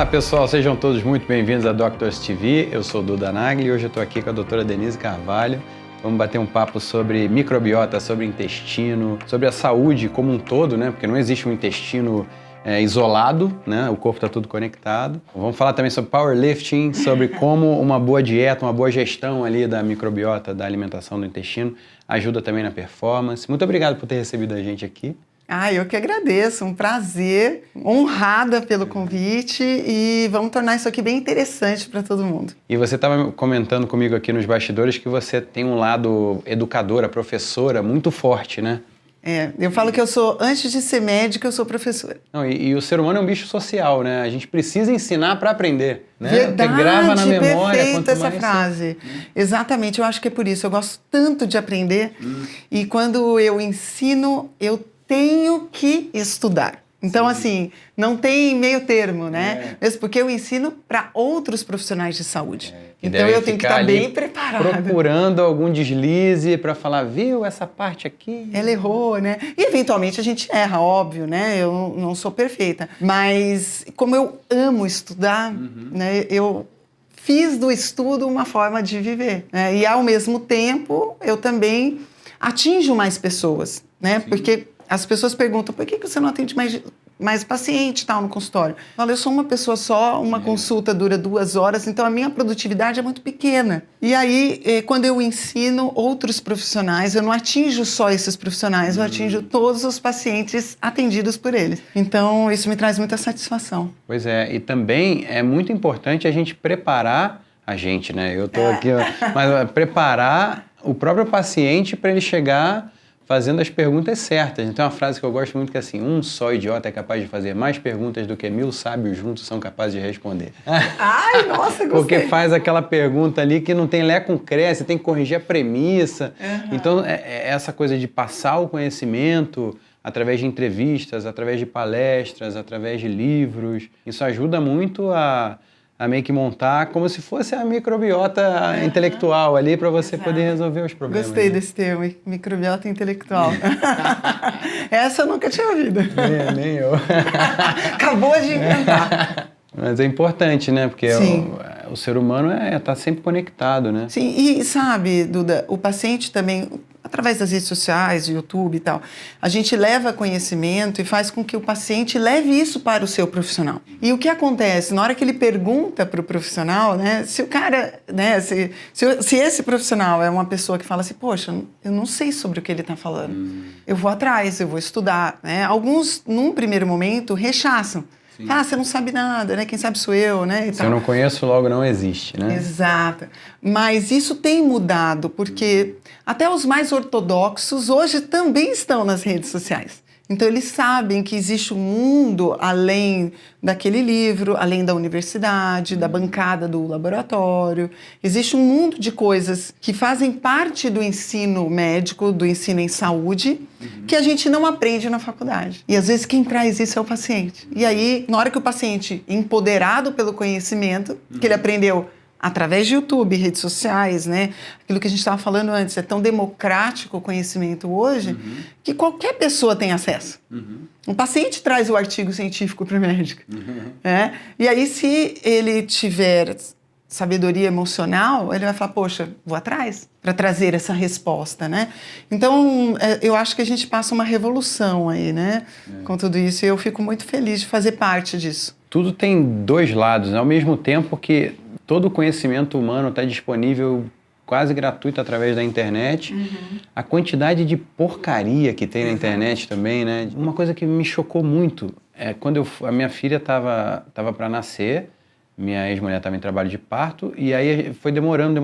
Olá pessoal, sejam todos muito bem-vindos a Doctors TV. Eu sou o Duda Nagli e hoje eu estou aqui com a doutora Denise Carvalho. Vamos bater um papo sobre microbiota, sobre intestino, sobre a saúde como um todo, né? Porque não existe um intestino isolado, né? O corpo está tudo conectado. Vamos falar também sobre powerlifting, sobre como uma boa dieta, uma boa gestão ali da microbiota, da alimentação do intestino, ajuda também na performance. Muito obrigado por ter recebido a gente aqui. Eu que agradeço, um prazer, honrada pelo convite e vamos tornar isso aqui bem interessante para todo mundo. E você estava comentando comigo aqui nos bastidores que você tem um lado educadora, professora, muito forte, né? Eu falo que eu sou, antes de ser médica, eu sou professora. Não, e o ser humano é um bicho social, né? A gente precisa ensinar para aprender, né? Verdade, porque grava na memória. Perfeita essa frase. Exatamente, eu acho que é por isso. Eu gosto tanto de aprender e quando eu ensino, eu tenho que estudar. Então, assim, não tem meio termo, né? Mesmo porque eu ensino para outros profissionais de saúde. Então, eu tenho que estar bem preparada. Procurando algum deslize para falar, viu, essa parte aqui... Ela errou, né? E, eventualmente, a gente erra, óbvio, né? Eu não sou perfeita. Mas, como eu amo estudar, né? Eu fiz do estudo uma forma de viver, né? E, ao mesmo tempo, eu também atinjo mais pessoas, né? Sim. Porque as pessoas perguntam, por que você não atende mais paciente tal, no consultório? Eu falo, eu sou uma pessoa só, uma consulta dura 2 horas, então a minha produtividade é muito pequena. E aí, quando eu ensino outros profissionais, eu não atinjo só esses profissionais, eu atinjo todos os pacientes atendidos por eles. Então, isso me traz muita satisfação. Pois é, e também é muito importante a gente preparar a gente, né? Eu tô aqui, mas preparar o próprio paciente para ele chegar fazendo as perguntas certas. Tem uma frase que eu gosto muito que é assim, um só idiota é capaz de fazer mais perguntas do que 1000 sábios juntos são capazes de responder. Ai, nossa, gostei. Porque faz aquela pergunta ali que não tem lé com cré, você tem que corrigir a premissa. Então, essa coisa de passar o conhecimento através de entrevistas, através de palestras, através de livros, isso ajuda muito a meio que montar como se fosse a microbiota intelectual ali para você poder resolver os problemas. Gostei desse termo, microbiota intelectual. Essa eu nunca tinha ouvido. Nem eu. Acabou de inventar. Mas é importante, né? Porque o ser humano tá sempre conectado, né? Sim, e sabe, Duda, o paciente também, através das redes sociais, YouTube e tal, a gente leva conhecimento e faz com que o paciente leve isso para o seu profissional. E o que acontece? Na hora que ele pergunta para o profissional, né? Se o cara, né? Se esse profissional é uma pessoa que fala assim, poxa, eu não sei sobre o que ele está falando. Eu vou atrás, eu vou estudar, né? Alguns, num primeiro momento, rechaçam. Você não sabe nada, né? Quem sabe sou eu, né? E Se eu não conheço, logo não existe, né? Exato. Mas isso tem mudado, porque até os mais ortodoxos hoje também estão nas redes sociais. Então, eles sabem que existe um mundo além daquele livro, além da universidade, da bancada do laboratório. Existe um mundo de coisas que fazem parte do ensino médico, do ensino em saúde, que a gente não aprende na faculdade. E, às vezes, quem traz isso é o paciente. E aí, na hora que o paciente, empoderado pelo conhecimento, que ele aprendeu através de YouTube, redes sociais, né? Aquilo que a gente estava falando antes, é tão democrático o conhecimento hoje que qualquer pessoa tem acesso. Um paciente traz o artigo científico para o médico. E aí, se ele tiver sabedoria emocional, ele vai falar, poxa, vou atrás para trazer essa resposta, né? Então, eu acho que a gente passa uma revolução aí, né? Com tudo isso, e eu fico muito feliz de fazer parte disso. Tudo tem 2 lados, né? Ao mesmo tempo que todo o conhecimento humano está disponível quase gratuito através da internet. A quantidade de porcaria que tem na internet também, né? Uma coisa que me chocou muito é quando a minha filha estava para nascer, minha ex-mulher estava em trabalho de parto, e aí foi demorando.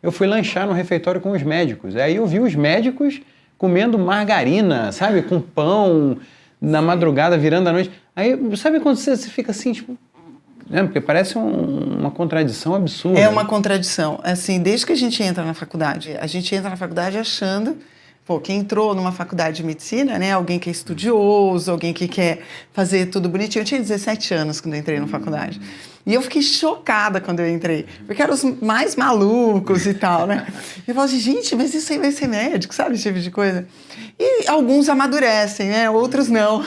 Eu fui lanchar no refeitório com os médicos. Aí eu vi os médicos comendo margarina, sabe? Com pão, na madrugada, virando a noite. Aí, sabe quando você fica assim, tipo... Porque parece uma contradição absurda. É uma contradição. Assim, desde que a gente entra na faculdade achando... quem entrou numa faculdade de medicina, né? Alguém que é estudioso, alguém que quer fazer tudo bonitinho. Eu tinha 17 anos quando eu entrei na faculdade. E eu fiquei chocada quando eu entrei, porque eram os mais malucos e tal, né? Eu falava assim, gente, mas isso aí vai ser médico, sabe? Esse tipo de coisa. E alguns amadurecem, né? Outros não.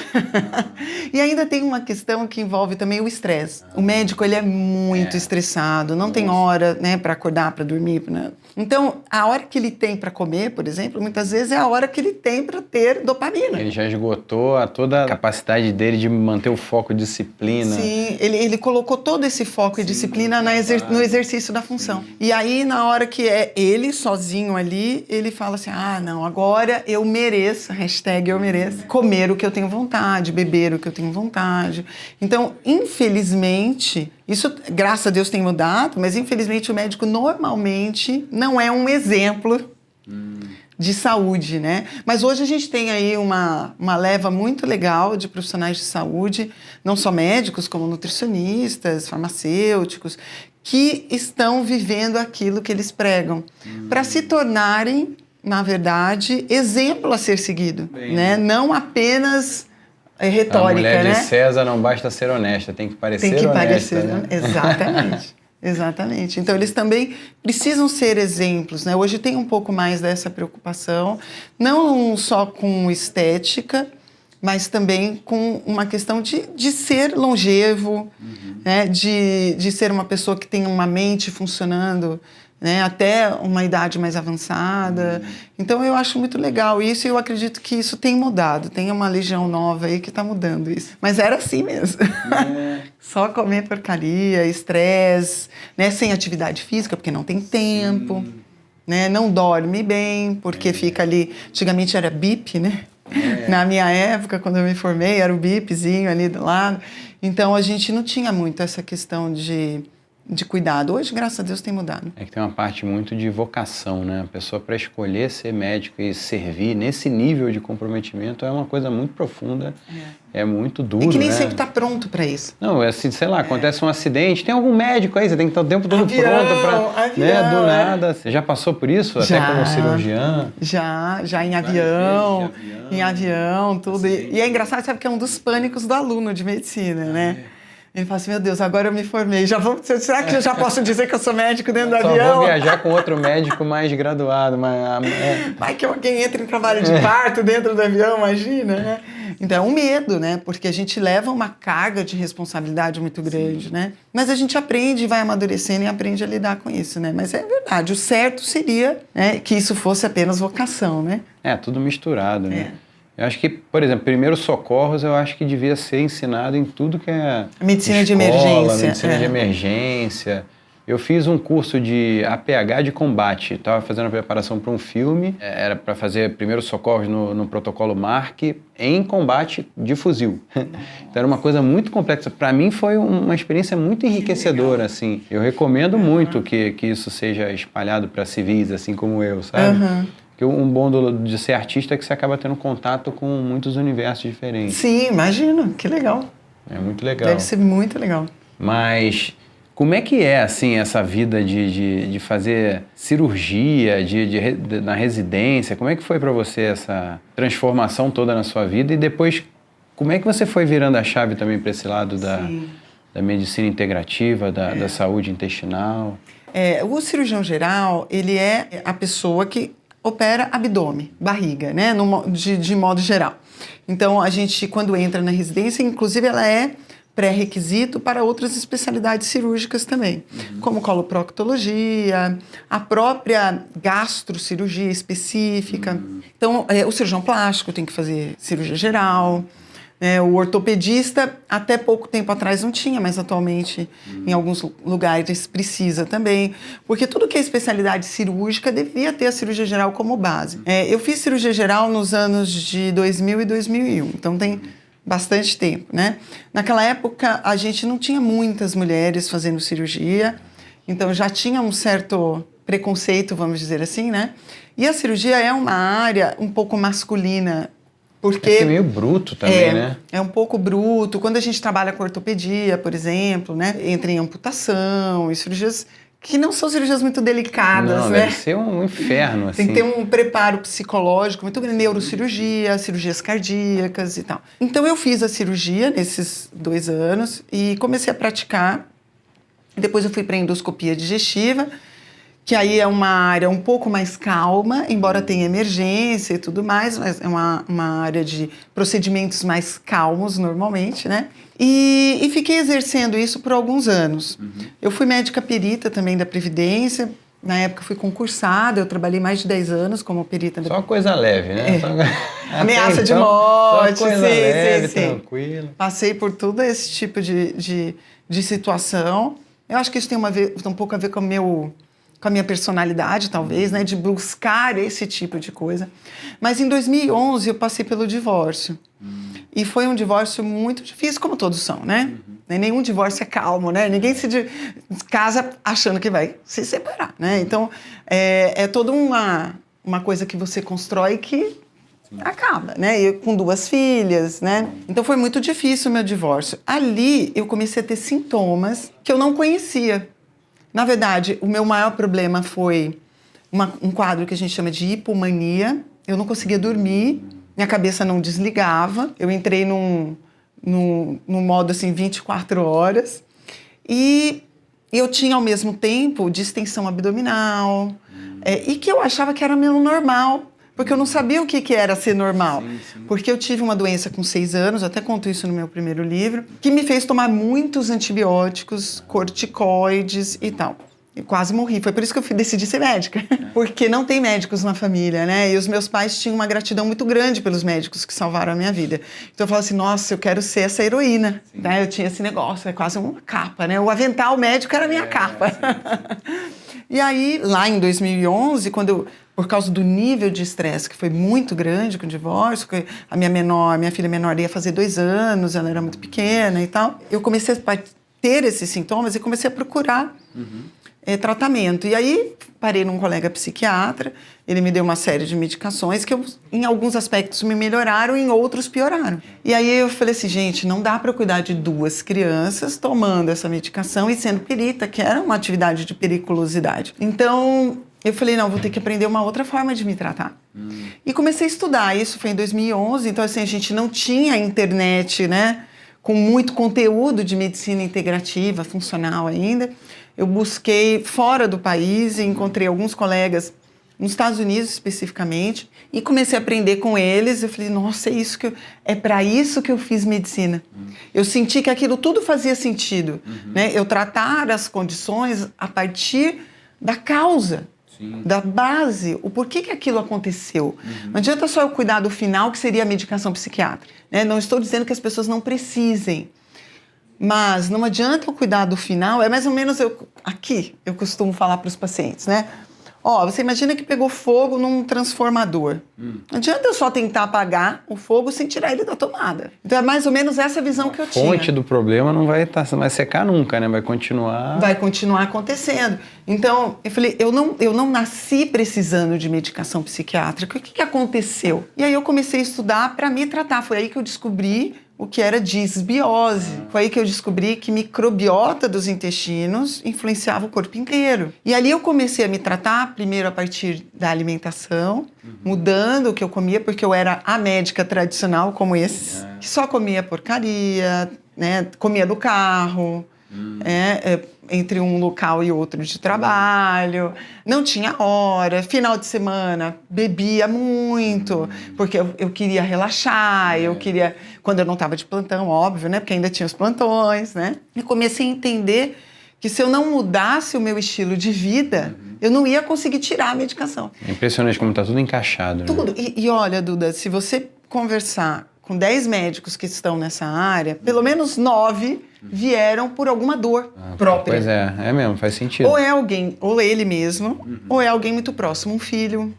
E ainda tem uma questão que envolve também o estresse. O médico, ele é muito estressado, não tem hora, né, para acordar, para dormir, né? Então, a hora que ele tem para comer, por exemplo, muitas vezes é a hora que ele tem para ter dopamina. Ele já esgotou toda a capacidade dele de manter o foco e disciplina. Sim, ele colocou todo esse foco e disciplina no exercício da função. Sim. E aí, na hora que é ele sozinho ali, ele fala assim, não, agora eu mereço, hashtag eu mereço, comer o que eu tenho vontade, beber o que eu tenho vontade. Então, infelizmente, isso, graças a Deus, tem mudado, mas infelizmente o médico normalmente não é um exemplo de saúde, né? Mas hoje a gente tem aí uma leva muito legal de profissionais de saúde, não só médicos, como nutricionistas, farmacêuticos, que estão vivendo aquilo que eles pregam, para se tornarem, na verdade, exemplo a ser seguido, né? Não apenas retórica, né? A mulher de né? César não basta ser honesta, tem que parecer honesta. Tem que parecer, né? Exatamente. Exatamente. Então, eles também precisam ser exemplos, né? Hoje tem um pouco mais dessa preocupação, não só com estética, mas também com uma questão de ser longevo, né? De ser uma pessoa que tem uma mente funcionando, né? Até uma idade mais avançada. Então, eu acho muito legal isso e eu acredito que isso tem mudado. Tem uma legião nova aí que está mudando isso. Mas era assim mesmo. Só comer porcaria, estresse, né? Sem atividade física, porque não tem tempo, né? Não dorme bem, porque fica ali... Antigamente era bip, né? Na minha época, quando eu me formei, era o bipzinho ali do lado. Então, a gente não tinha muito essa questão de cuidado. Hoje, graças a Deus, tem mudado. É que tem uma parte muito de vocação, né? A pessoa, para escolher ser médico e servir nesse nível de comprometimento, é uma coisa muito profunda, é muito duro, e que nem né? sempre está pronto para isso. Não, é assim, sei lá, acontece um acidente, tem algum médico aí, você tem que estar o tempo todo pronto para... Né? Do nada. Você já passou por isso? Já, até como cirurgiã? Já em avião, tudo. E é engraçado, sabe que é um dos pânicos do aluno de medicina, né? Ele fala assim, meu Deus, agora eu me formei, será que eu já posso dizer que eu sou médico dentro do avião? Só vou viajar com outro médico mais graduado. Vai que alguém entra em trabalho de parto dentro do avião, imagina, né? Então é um medo, né? Porque a gente leva uma carga de responsabilidade muito grande, né? Mas a gente aprende, vai amadurecendo e aprende a lidar com isso, né? Mas é verdade, o certo seria, né, que isso fosse apenas vocação, né? Tudo misturado, né? Eu acho que, por exemplo, primeiros socorros, eu acho que devia ser ensinado em tudo que é medicina escola, de emergência. Medicina de emergência. Eu fiz um curso de APH de combate, estava fazendo a preparação para um filme, era para fazer primeiros socorros no protocolo MARC em combate de fuzil. Então era uma coisa muito complexa. Para mim foi uma experiência muito enriquecedora, assim. Eu recomendo muito que isso seja espalhado para civis, assim como eu, sabe? Porque um bom de ser artista é que você acaba tendo contato com muitos universos diferentes. Sim, imagino. Que legal. É muito legal. Deve ser muito legal. Mas como é que é, assim, essa vida de fazer cirurgia, na residência? Como é que foi para você essa transformação toda na sua vida? E depois, como é que você foi virando a chave também para esse lado da medicina integrativa, da saúde intestinal? O cirurgião geral, ele é a pessoa que opera abdômen, barriga, né? De modo geral. Então, a gente, quando entra na residência, inclusive ela é pré-requisito para outras especialidades cirúrgicas também, como coloproctologia, a própria gastrocirurgia específica. Então, o cirurgião plástico tem que fazer cirurgia geral, o ortopedista, até pouco tempo atrás não tinha, mas atualmente em alguns lugares precisa também, porque tudo que é especialidade cirúrgica devia ter a cirurgia geral como base. Eu fiz cirurgia geral nos anos de 2000 e 2001, então tem bastante tempo, né? Naquela época, a gente não tinha muitas mulheres fazendo cirurgia, então já tinha um certo preconceito, vamos dizer assim, né? E a cirurgia é uma área um pouco masculina, porque é meio bruto também, né? É um pouco bruto. Quando a gente trabalha com ortopedia, por exemplo, né? Entra em amputação e cirurgias que não são cirurgias muito delicadas, não, né? Deve ser um inferno, assim. Tem que ter um preparo psicológico muito grande, neurocirurgia, cirurgias cardíacas e tal. Então eu fiz a cirurgia nesses 2 anos e comecei a praticar Depois eu fui para endoscopia digestiva, que aí é uma área um pouco mais calma, embora tenha emergência e tudo mais, mas é uma área de procedimentos mais calmos normalmente, né? E fiquei exercendo isso por alguns anos. Eu fui médica perita também da Previdência, na época fui concursada, eu trabalhei mais de 10 anos como perita. Só coisa leve, né? Ameaça de morte, só coisa leve, tranquilo. Passei por todo esse tipo de situação. Eu acho que isso tem um pouco a ver com a minha personalidade, talvez, né, de buscar esse tipo de coisa. Mas em 2011 eu passei pelo divórcio. E foi um divórcio muito difícil, como todos são, né? Nenhum divórcio é calmo, né? Ninguém se casa achando que vai se separar, né? Então, é toda uma coisa que você constrói que acaba, né? E com 2 filhas, né? Então foi muito difícil o meu divórcio. Ali eu comecei a ter sintomas que eu não conhecia. Na verdade, o meu maior problema foi um quadro que a gente chama de hipomania. Eu não conseguia dormir, minha cabeça não desligava. Eu entrei num modo assim 24 horas. E eu tinha ao mesmo tempo distensão abdominal, e que eu achava que era meu normal. Porque eu não sabia o que era ser normal. Sim. Porque eu tive uma doença com 6 anos, até conto isso no meu primeiro livro, que me fez tomar muitos antibióticos, corticoides e tal. Eu quase morri. Foi por isso que eu decidi ser médica. Porque não tem médicos na família, né? E os meus pais tinham uma gratidão muito grande pelos médicos que salvaram a minha vida. Então eu falava assim, nossa, eu quero ser essa heroína. Né? Eu tinha esse negócio, é quase uma capa, né? O avental médico era a minha capa. Sim. E aí, lá em 2011, por causa do nível de estresse que foi muito grande com o divórcio, que a minha filha menor ia fazer 2 anos, ela era muito pequena e tal, eu comecei a ter esses sintomas e comecei a procurar tratamento. E aí, parei num colega psiquiatra, ele me deu uma série de medicações que em alguns aspectos me melhoraram, em outros pioraram. E aí eu falei assim, gente, não dá para cuidar de 2 crianças tomando essa medicação e sendo perita, que era uma atividade de periculosidade. Então, eu falei, não, vou ter que aprender uma outra forma de me tratar. E comecei a estudar, isso foi em 2011, então assim, a gente não tinha internet, né, com muito conteúdo de medicina integrativa, funcional ainda. Eu busquei fora do país e encontrei alguns colegas nos Estados Unidos especificamente e comecei a aprender com eles. Eu falei, nossa, é para isso que eu fiz medicina. Eu senti que aquilo tudo fazia sentido, né? Eu tratar as condições a partir da causa. Sim. Da base, o porquê que aquilo aconteceu. Não adianta só eu cuidar do final, que seria a medicação psiquiátrica. Né? Não estou dizendo que as pessoas não precisem, mas não adianta eu cuidar do final, é mais ou menos aqui eu costumo falar para os pacientes, né? Você imagina que pegou fogo num transformador. Não adianta eu só tentar apagar o fogo sem tirar ele da tomada. Então é mais ou menos essa visão que eu tinha. A fonte do problema não vai secar nunca, né? Vai continuar... Vai continuar acontecendo. Então, eu falei, eu não nasci precisando de medicação psiquiátrica. O que aconteceu? E aí eu comecei a estudar para me tratar. Foi aí que eu descobri o que era disbiose. Foi aí que eu descobri que microbiota dos intestinos influenciava o corpo inteiro. E ali eu comecei a me tratar, primeiro a partir da alimentação, mudando o que eu comia, porque eu era a médica tradicional como esses, que só comia porcaria, né? Comia do carro, entre um local e outro de trabalho, não tinha hora, final de semana bebia muito, porque eu queria relaxar, eu queria, quando eu não estava de plantão, óbvio, né, porque ainda tinha os plantões, né, e comecei a entender que se eu não mudasse o meu estilo de vida, eu não ia conseguir tirar a medicação. É impressionante como está tudo encaixado, né? Tudo, e olha, Duda, se você conversar com 10 médicos que estão nessa área, pelo menos 9 vieram por alguma dor própria. Pois é mesmo, faz sentido. Ou é alguém, ou ele mesmo, ou é alguém muito próximo, um filho,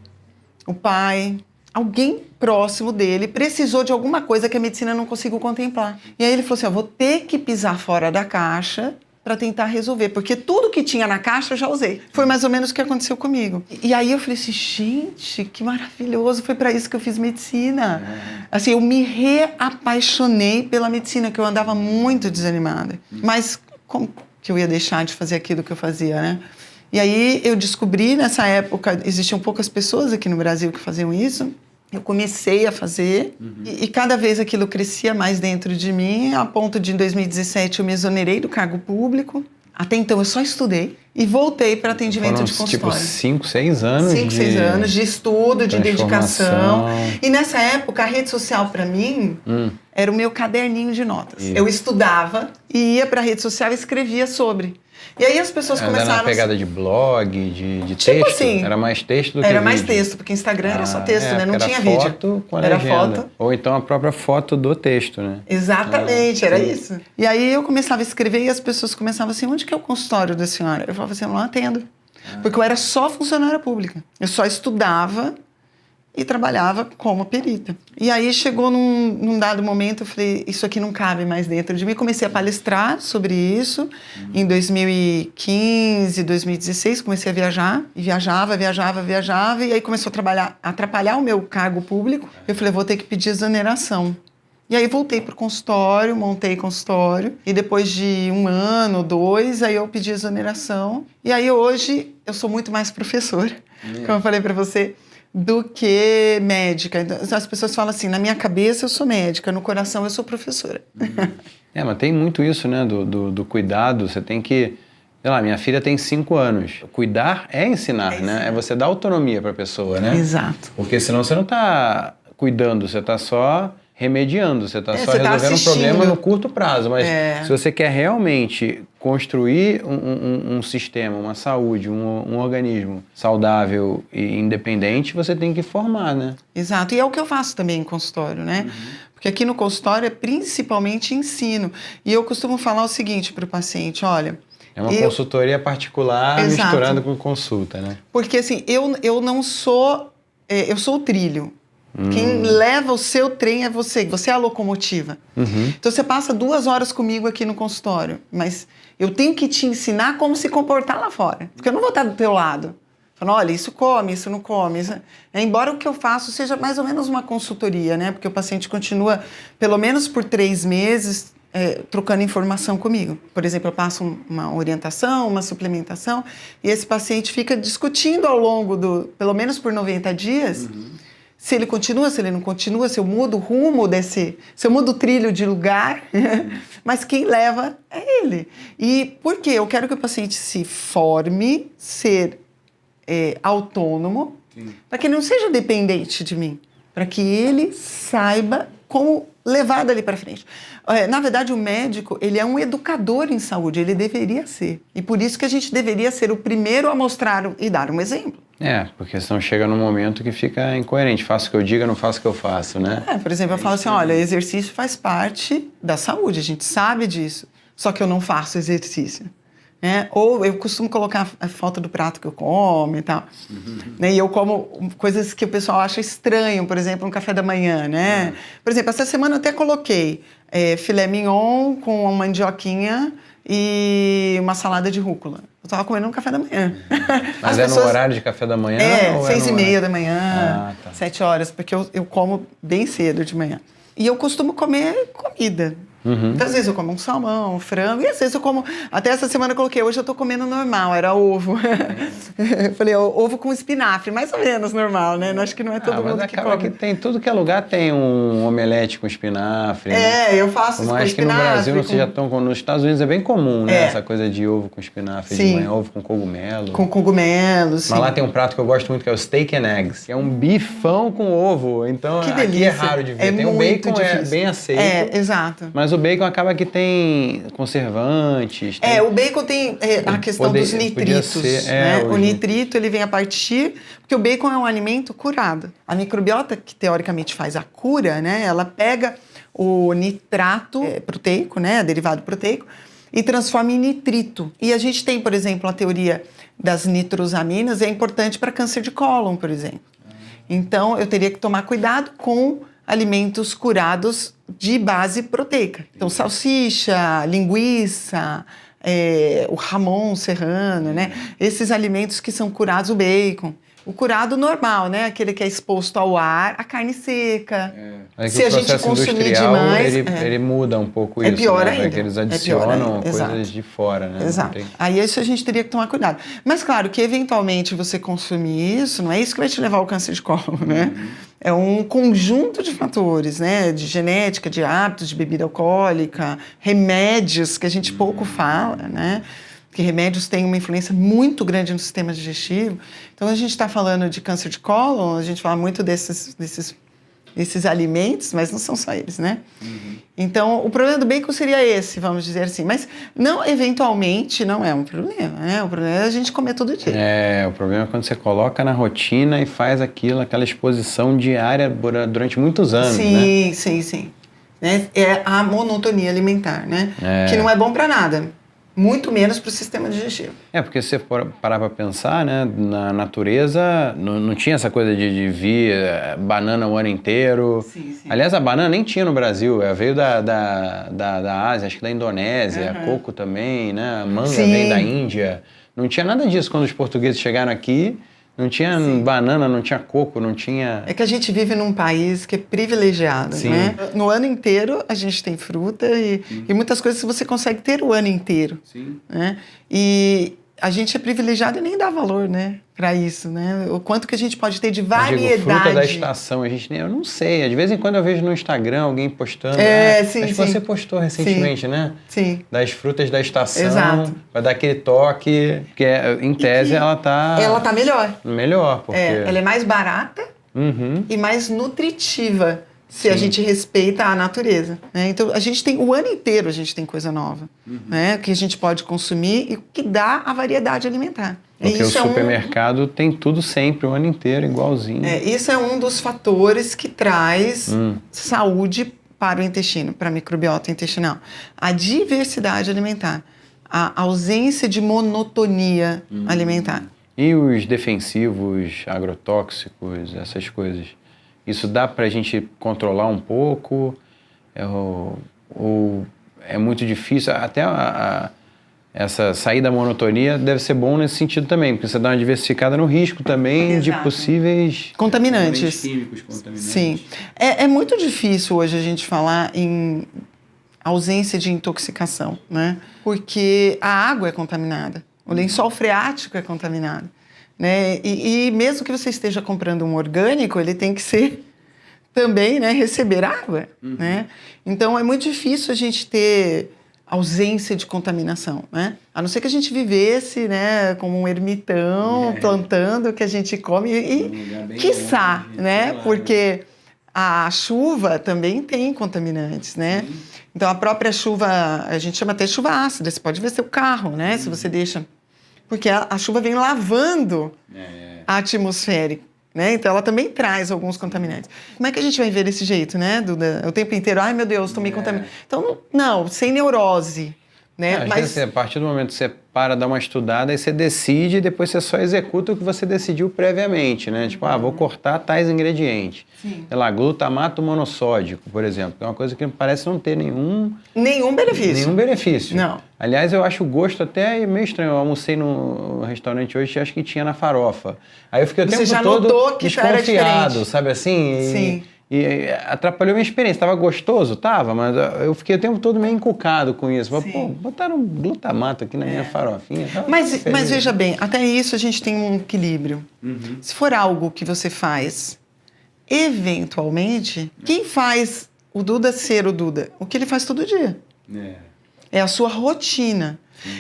o pai, alguém próximo dele precisou de alguma coisa que a medicina não conseguiu contemplar. E aí ele falou assim, vou ter que pisar fora da caixa para tentar resolver, porque tudo que tinha na caixa eu já usei. Foi mais ou menos o que aconteceu comigo. E aí eu falei assim, gente, que maravilhoso, foi para isso que eu fiz medicina. Assim, eu me reapaixonei pela medicina, que eu andava muito desanimada. Mas como que eu ia deixar de fazer aquilo que eu fazia, né? E aí eu descobri, nessa época, existiam poucas pessoas aqui no Brasil que faziam isso. Eu comecei a fazer e cada vez aquilo crescia mais dentro de mim, a ponto de em 2017 eu me exonerei do cargo público. Até então eu só estudei e voltei para atendimento de consultório. Tipo 5, 6 anos 6 anos de estudo, de dedicação. transformação. E nessa época a rede social para mim era o meu caderninho de notas. Eu estudava e ia para a rede social e escrevia sobre. E aí as pessoas começaram... Era na pegada de blog, de Tipo texto? assim, Era mais texto do que Era vídeo? mais texto, porque Instagram era só texto, né? Não tinha era vídeo. Foto com a Era legenda. foto. Ou então a própria foto do texto, né? Exatamente, era isso. E aí eu começava a escrever e as pessoas começavam assim, onde que é o consultório da senhora? Eu falava assim, eu não atendo. Porque eu era só funcionária pública. Eu só estudava e trabalhava como perita. E aí chegou num dado momento, eu falei, isso aqui não cabe mais dentro de mim. Comecei a palestrar sobre isso. Em 2015, 2016, comecei a viajar. E viajava. E aí começou a atrapalhar o meu cargo público. Eu falei, vou ter que pedir exoneração. E aí voltei para o consultório, montei consultório. E depois de 1 ano, 2, aí eu pedi exoneração. E aí hoje eu sou muito mais professora, como eu falei para você, do que médica. Então, as pessoas falam assim, na minha cabeça eu sou médica, no coração eu sou professora. Mas tem muito isso, né, do cuidado. Você tem que... Sei lá, minha filha tem 5 anos. Cuidar é ensinar, né? É você dar autonomia para a pessoa, né? Exato. Porque senão você não está cuidando, você está só remediando, você está só você tá resolvendo um problema no curto prazo. Mas se você quer realmente construir um sistema, uma saúde, um organismo saudável e independente, você tem que formar, né? Exato. E é o que eu faço também em consultório, né? Porque aqui no consultório é principalmente ensino. E eu costumo falar o seguinte para o paciente, olha... É uma consultoria particular misturando com consulta, né? Porque assim, eu não sou... eu sou o trilho. Quem leva o seu trem é você. Você é a locomotiva. Então você passa 2 horas comigo aqui no consultório. Mas eu tenho que te ensinar como se comportar lá fora. Porque eu não vou estar do teu lado. Falando, olha, isso come, isso não come. Embora o que eu faço seja mais ou menos uma consultoria, né? Porque o paciente continua, pelo menos por 3 meses... trocando informação comigo. Por exemplo, eu passo uma orientação, uma suplementação, e esse paciente fica discutindo ao longo pelo menos por 90 dias, se ele continua, se ele não continua, se eu mudo o rumo se eu mudo o trilho de lugar, mas quem leva é ele. E por quê? Eu quero que o paciente se forme, ser autônomo, para que ele não seja dependente de mim, para que ele saiba como levar dali para frente. Na verdade, o médico, ele é um educador em saúde, ele deveria ser. E por isso que a gente deveria ser o primeiro a mostrar e dar um exemplo. Porque senão chega num momento que fica incoerente. Faço o que eu digo, não faço o que eu faço, né? Por exemplo, eu falo assim, olha, exercício faz parte da saúde, a gente sabe disso. Só que eu não faço exercício. Ou eu costumo colocar a falta do prato que eu como e tal. E eu como coisas que o pessoal acha estranho, por exemplo, um café da manhã, né? Por exemplo, essa semana eu até coloquei filé mignon com uma mandioquinha e uma salada de rúcula. Eu estava comendo um café da manhã. Mas no horário de café da manhã? 6h30 da manhã, 7 horas, porque eu como bem cedo de manhã. E eu costumo comer comida. Então, às vezes eu como um salmão, um frango, e às vezes eu como... Até essa semana eu coloquei, hoje eu tô comendo normal, era ovo. Eu falei, ovo com espinafre, mais ou menos normal, né? Acho que não é todo mundo que come. Mas acaba que tem, tudo que é lugar tem um omelete com espinafre. Eu faço isso com espinafre. Mas que no Brasil não seja tão comum. Nos Estados Unidos é bem comum, né? Essa coisa de ovo com espinafre de manhã, ovo com cogumelo. Com cogumelos, sim. Mas lá tem um prato que eu gosto muito, que é o steak and eggs. Que é um bifão com ovo. Então, que aqui delícia. É raro de ver. Tem o bacon, bem aceito. Exato. Mas o bacon acaba que tem conservantes. O bacon tem a questão dos nitritos. Né? O nitrito, ele vem a partir... Porque o bacon é um alimento curado. A microbiota, que teoricamente faz a cura, né? Ela pega o nitrato proteico, né? Derivado proteico, e transforma em nitrito. E a gente tem, por exemplo, a teoria das nitrosaminas, é importante para câncer de cólon, por exemplo. Então, eu teria que tomar cuidado com alimentos curados de base proteica. Então, salsicha, linguiça, o jamón serrano, né? Esses alimentos que são curados, o bacon. O curado normal, né? Aquele que é exposto ao ar, a carne seca. Se a gente consumir demais... Ele muda um pouco isso, pior né? ainda. Porque eles adicionam coisas Exato. de fora, né? Exato. Aí isso a gente teria que tomar cuidado. Mas claro que eventualmente você consumir isso, não é isso que vai te levar ao câncer de cólon, né? É um conjunto de fatores, né? De genética, de hábitos, de bebida alcoólica, remédios que a gente pouco fala, né? que remédios têm uma influência muito grande no sistema digestivo. Então, a gente está falando de câncer de cólon, a gente fala muito desses alimentos, mas não são só eles, né? Então, o problema do bacon seria esse, vamos dizer assim. Mas, não, eventualmente, não é um problema, né? O problema é a gente comer todo dia. O problema é quando você coloca na rotina e faz aquela exposição diária durante muitos anos, né? Sim. Né? É a monotonia alimentar, né? Que não é bom para nada. Muito menos para o sistema digestivo. Porque se você parar para pensar, né, na natureza não tinha essa coisa de vir banana o ano inteiro. Sim. Aliás, a banana nem tinha no Brasil, veio da Ásia, acho que da Indonésia, coco também, né, a manga vem da Índia. Não tinha nada disso quando os portugueses chegaram aqui. Não tinha banana, não tinha coco, não tinha... É que a gente vive num país que é privilegiado, né? No ano inteiro a gente tem fruta e muitas coisas você consegue ter o ano inteiro. Né? E a gente é privilegiado e nem dá valor, né? Para isso, né? O quanto que a gente pode ter de variedade. Eu digo, fruta da estação, eu não sei. De vez em quando eu vejo no Instagram alguém postando. Sim. Acho que você postou recentemente, né? Sim. Das frutas da estação. Exato. Vai dar aquele toque, porque em tese ela tá... Ela tá melhor. Melhor, porque... ela é mais barata e mais nutritiva, se a gente respeita a natureza. Né? Então, a gente tem o ano inteiro, a gente tem coisa nova, né? Que a gente pode consumir e que dá a variedade alimentar. Porque o supermercado tem tudo sempre, o ano inteiro, igualzinho. Isso é um dos fatores que traz saúde para o intestino, para a microbiota intestinal. A diversidade alimentar, a ausência de monotonia alimentar. E os defensivos, agrotóxicos, essas coisas? Isso dá para a gente controlar um pouco? Ou é muito difícil? Até essa saída da monotonia deve ser bom nesse sentido também, porque você dá uma diversificada no risco também de possíveis... contaminantes. Químicos contaminantes. Sim. É muito difícil hoje a gente falar em ausência de intoxicação, né? Porque a água é contaminada, o lençol freático é contaminado, né? E mesmo que você esteja comprando um orgânico, ele tem que ser também, né, receber água, né? Então é muito difícil a gente ter ausência de contaminação, né? A não ser que a gente vivesse, né, como um ermitão, plantando o que a gente come e quiçá, né? Porque a chuva também tem contaminantes, né? Então a própria chuva, a gente chama até chuva ácida, você pode ver seu carro, né? Se você deixa... Porque a chuva vem lavando a atmosfera, né? Então ela também traz alguns contaminantes. Como é que a gente vai ver desse jeito, né, Duda? O tempo inteiro, ai meu Deus, tomei contaminante. Então, não, sem neurose, né? Às vezes, a partir do momento que você para, dá uma estudada, aí você decide e depois você só executa o que você decidiu previamente, né? Tipo, vou cortar tais ingredientes. Sei lá, glutamato monossódico, por exemplo, que é uma coisa que parece não ter nenhum benefício. Nenhum benefício. Não. Aliás, eu acho o gosto até meio estranho. Eu almocei no restaurante hoje, acho que tinha na farofa. Aí eu fiquei o tempo todo desconfiado, sabe assim? Sim. E atrapalhou minha experiência. Tava gostoso? Tava, mas eu fiquei o tempo todo meio encucado com isso. Pô, botaram glutamato aqui na minha farofinha. Mas veja bem, até isso a gente tem um equilíbrio. Se for algo que você faz eventualmente, quem faz o Duda ser o Duda? O que ele faz todo dia. É a sua rotina.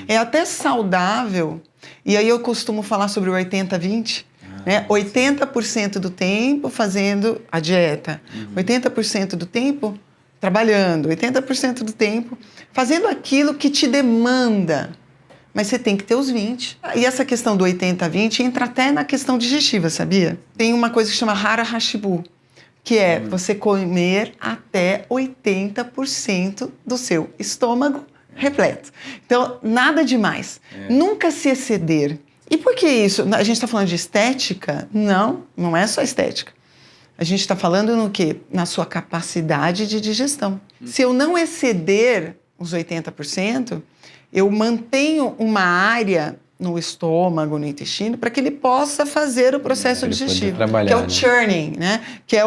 É até saudável. E aí eu costumo falar sobre o 80-20. Né? 80% do tempo fazendo a dieta, 80% do tempo trabalhando, 80% do tempo fazendo aquilo que te demanda. Mas você tem que ter os 20. E essa questão do 80-20 entra até na questão digestiva, sabia? Tem uma coisa que chama Hara Hashibu, que é você comer até 80% do seu estômago repleto. Então, nada demais. Nunca se exceder. E por que isso? A gente está falando de estética? Não, não é só estética. A gente está falando no quê? Na sua capacidade de digestão. Se eu não exceder os 80%, eu mantenho uma área no estômago, no intestino, para que ele possa fazer o processo digestivo, que é o churning, né? Que é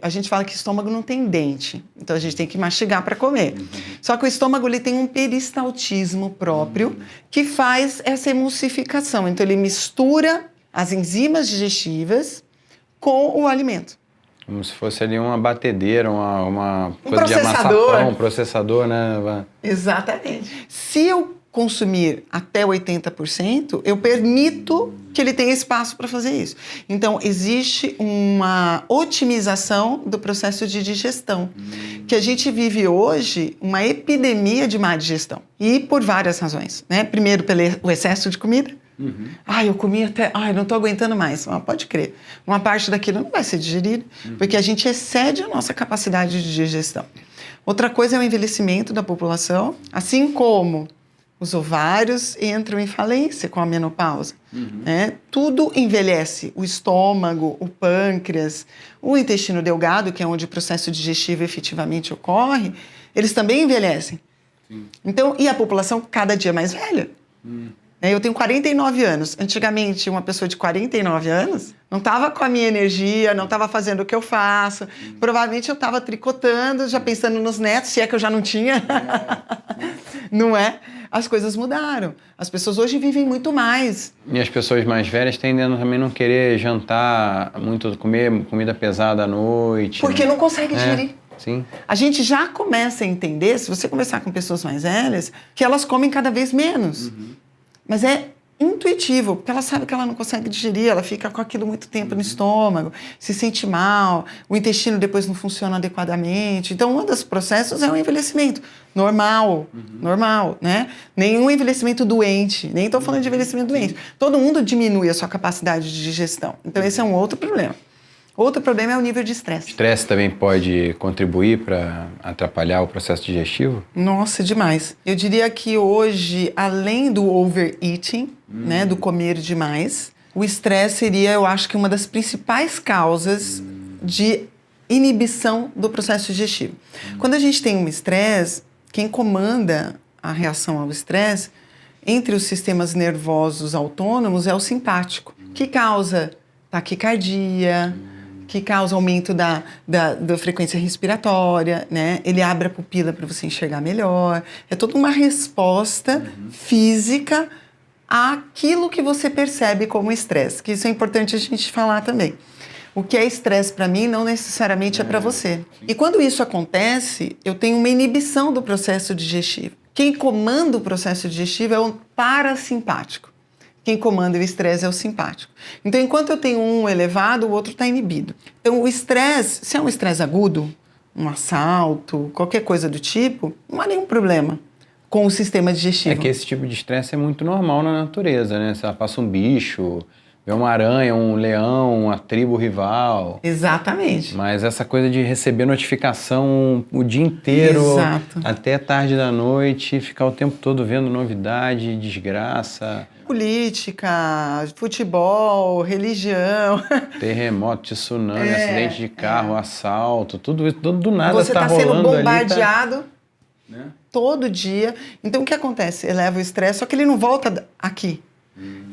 a gente fala que o estômago não tem dente, então a gente tem que mastigar para comer. Só que o estômago ele tem um peristaltismo próprio que faz essa emulsificação. Então ele mistura as enzimas digestivas com o alimento. Como se fosse ali uma batedeira, uma coisa de amassar pão, um processador, né? Exatamente. Se eu consumir até 80%, eu permito que ele tenha espaço para fazer isso. Então, existe uma otimização do processo de digestão, que a gente vive hoje uma epidemia de má digestão. E por várias razões, né? Primeiro, pelo excesso de comida. Eu comi até... não estou aguentando mais. Pode crer. Uma parte daquilo não vai ser digerida, porque a gente excede a nossa capacidade de digestão. Outra coisa é o envelhecimento da população, assim como os ovários entram em falência com a menopausa. Né? Tudo envelhece. O estômago, o pâncreas, o intestino delgado, que é onde o processo digestivo efetivamente ocorre, eles também envelhecem. Então, e a população cada dia mais velha. Eu tenho 49 anos. Antigamente, uma pessoa de 49 anos não estava com a minha energia, não estava fazendo o que eu faço. Provavelmente eu estava tricotando, já pensando nos netos, se é que eu já não tinha. Não é? As coisas mudaram. As pessoas hoje vivem muito mais. E as pessoas mais velhas tendem a também não querer jantar muito, comer comida pesada à noite. Porque não consegue digerir. Sim. A gente já começa a entender, se você conversar com pessoas mais velhas, que elas comem cada vez menos. Mas é intuitivo, porque ela sabe que ela não consegue digerir, ela fica com aquilo muito tempo no estômago, se sente mal, o intestino depois não funciona adequadamente. Então, um dos processos é o envelhecimento normal, né? Nenhum envelhecimento doente, nem estou falando de envelhecimento doente. Todo mundo diminui a sua capacidade de digestão. Então, esse é um outro problema. Outro problema é o nível de estresse. Estresse também pode contribuir para atrapalhar o processo digestivo? Nossa, demais. Eu diria que hoje, além do overeating, né, do comer demais, o estresse seria, eu acho que uma das principais causas de inibição do processo digestivo. Quando a gente tem um estresse, quem comanda a reação ao estresse, entre os sistemas nervosos autônomos, é o simpático, que causa taquicardia, que causa aumento da frequência respiratória, né? Ele abre a pupila para você enxergar melhor. É toda uma resposta física àquilo que você percebe como estresse, que isso é importante a gente falar também. O que é estresse para mim não necessariamente é para você. E quando isso acontece, eu tenho uma inibição do processo digestivo. Quem comanda o processo digestivo é o parasimpático. Quem comanda o estresse é o simpático. Então, enquanto eu tenho um elevado, o outro está inibido. Então, o estresse, se é um estresse agudo, um assalto, qualquer coisa do tipo, não há nenhum problema com o sistema digestivo. É que esse tipo de estresse é muito normal na natureza, né? Se ela passa um bicho, vê uma aranha, um leão, uma tribo rival. Exatamente. Mas essa coisa de receber notificação o dia inteiro, Exato, até tarde da noite, ficar o tempo todo vendo novidade, desgraça. Política, futebol, religião. Terremoto, tsunami, acidente de carro, assalto, tudo isso, do nada Você está está sendo rolando bombardeado ali, né? todo dia. Então, o que acontece? Eleva o estresse, só que ele não volta aqui.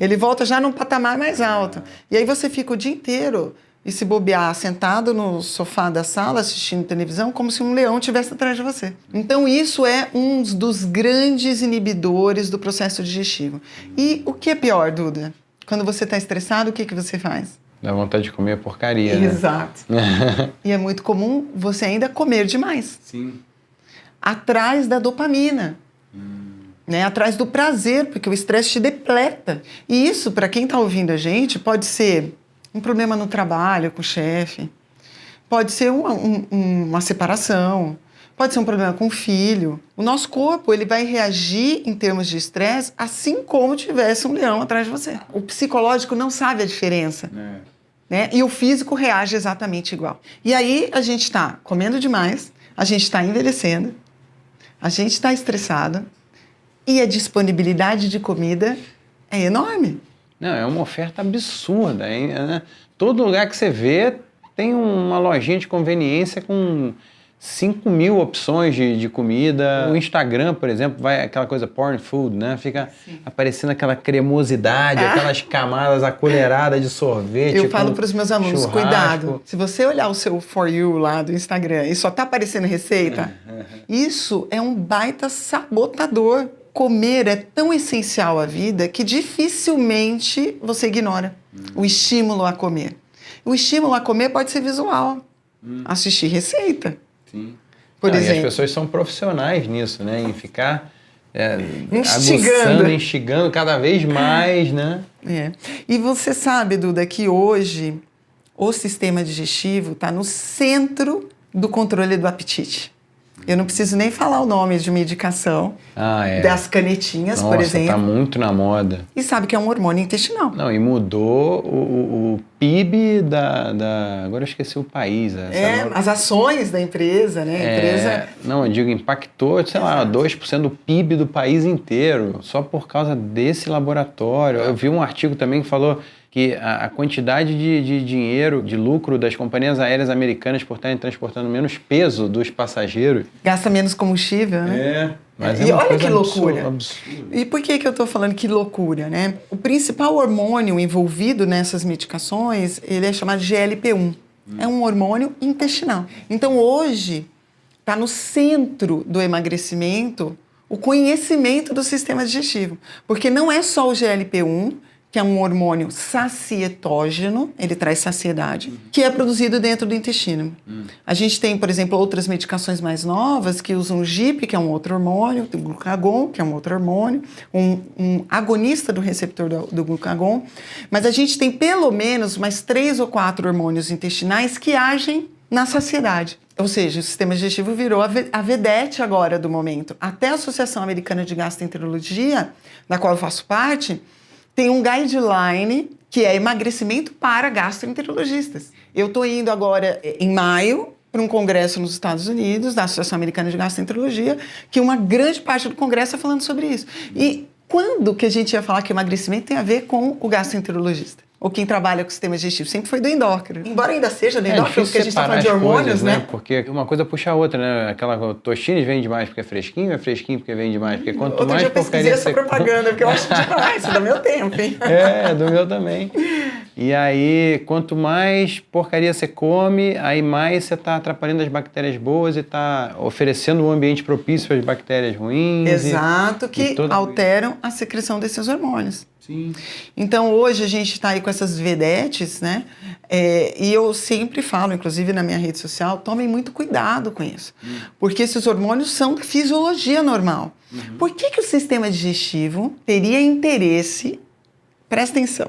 Ele volta já num patamar mais alto. E aí você fica o dia inteiro, e se bobear, sentado no sofá da sala, assistindo televisão, como se um leão estivesse atrás de você. Então, isso é um dos grandes inibidores do processo digestivo. E o que é pior, Duda? Quando você está estressado, o que você faz? Dá vontade de comer porcaria, né? Exato. E é muito comum você ainda comer demais. Sim. Atrás da dopamina. Né? Atrás do prazer, porque o estresse te depleta. E isso, para quem está ouvindo a gente, pode ser um problema no trabalho com o chefe, pode ser uma separação, pode ser um problema com o filho. O nosso corpo ele vai reagir em termos de estresse assim como tivesse um leão atrás de você. O psicológico não sabe a diferença. Né? E o físico reage exatamente igual. E aí a gente está comendo demais, a gente está envelhecendo, a gente está estressado e a disponibilidade de comida é enorme. Não, é uma oferta absurda, hein? Todo lugar que você vê tem uma lojinha de conveniência com 5.000 opções de comida. O Instagram, por exemplo, vai aquela coisa porn food, né? Fica aparecendo aquela cremosidade, aquelas camadas acolheradas de sorvete. Eu falo para os meus alunos, churrasco. cuidado. Se você olhar o seu For You lá do Instagram e só tá aparecendo receita, isso é um baita sabotador. Comer é tão essencial à vida que dificilmente você ignora o estímulo a comer. O estímulo a comer pode ser visual. Assistir receita. Sim. Por exemplo. E as pessoas são profissionais nisso, né? Em ficar aguçando, instigando cada vez mais, né? E você sabe, Duda, que hoje o sistema digestivo está no centro do controle do apetite. Eu não preciso nem falar o nome de medicação, das canetinhas, por exemplo. Nossa, tá muito na moda. E sabe que é um hormônio intestinal. Não, e mudou o PIB agora eu esqueci o país. As ações da empresa, né? Não, eu digo, impactou, sei lá, 2% do PIB do país inteiro, só por causa desse laboratório. Eu vi um artigo também que falou que a quantidade de dinheiro, de lucro das companhias aéreas americanas por estarem transportando menos peso dos passageiros. Gasta menos combustível, né? Mas e olha que loucura. Absurdo. E por que eu estou falando que loucura, né? O principal hormônio envolvido nessas medicações, ele é chamado de GLP-1. É um hormônio intestinal. Então, hoje, está no centro do emagrecimento o conhecimento do sistema digestivo. Porque não é só o GLP-1, que é um hormônio sacietógeno, ele traz saciedade, que é produzido dentro do intestino. A gente tem, por exemplo, outras medicações mais novas que usam o GIP, que é um outro hormônio, o glucagon, que é um outro hormônio, um agonista do receptor do glucagon, mas a gente tem pelo menos mais 3 ou 4 hormônios intestinais que agem na saciedade. Ou seja, o sistema digestivo virou a vedete agora do momento. Até a Associação Americana de Gastroenterologia, da qual eu faço parte, tem um guideline que é emagrecimento para gastroenterologistas. Eu estou indo agora, em maio, para um congresso nos Estados Unidos, da Associação Americana de Gastroenterologia, que uma grande parte do congresso é falando sobre isso. E quando que a gente ia falar que emagrecimento tem a ver com o gastroenterologista? Ou quem trabalha com o sistema digestivo? Sempre foi do endócrino. Embora ainda seja do endócrino, porque a gente está falando de hormônios, coisas, né? Porque uma coisa puxa a outra, né? Aquela Tostines vende mais porque é fresquinho porque vende mais. Porque quanto Outro mais dia eu pesquisei essa propaganda, porque eu acho demais, isso é do meu tempo, hein? Do meu também. E aí, quanto mais porcaria você come, aí mais você está atrapalhando as bactérias boas e está oferecendo um ambiente propício para as bactérias ruins. Exato, que alteram a secreção desses hormônios. Sim. Então, hoje a gente está aí com essas vedetes, né? E eu sempre falo, inclusive na minha rede social, tomem muito cuidado com isso. Porque esses hormônios são da fisiologia normal. Por que o sistema digestivo teria interesse... Presta atenção.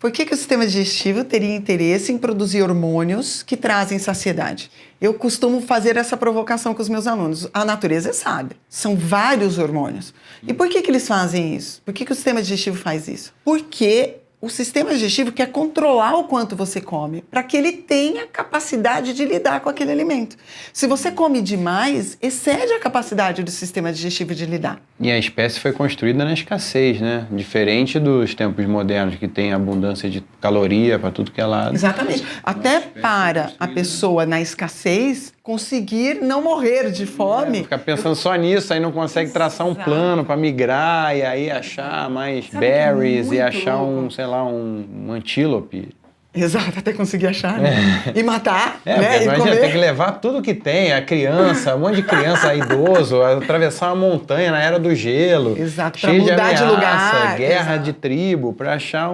Por que o sistema digestivo teria interesse em produzir hormônios que trazem saciedade? Eu costumo fazer essa provocação com os meus alunos. A natureza sabe. São vários hormônios. E por que eles fazem isso? Por que o sistema digestivo faz isso? Porque o sistema digestivo quer controlar o quanto você come, para que ele tenha capacidade de lidar com aquele alimento. Se você come demais, excede a capacidade do sistema digestivo de lidar. E a espécie foi construída na escassez, né? Diferente dos tempos modernos, que tem abundância de caloria para tudo que é lado. Exatamente. Até para a pessoa na escassez conseguir não morrer de fome. Ficar pensando só nisso, aí não consegue traçar um plano para migrar e aí achar mais berries e achar um antílope. Exato, até conseguir achar, né? E matar, né? Imagina, comer. Tem que levar tudo que tem, a criança, um monte de criança, idoso, atravessar uma montanha na era do gelo. Exato, para mudar de lugar. Guerra de tribo, para achar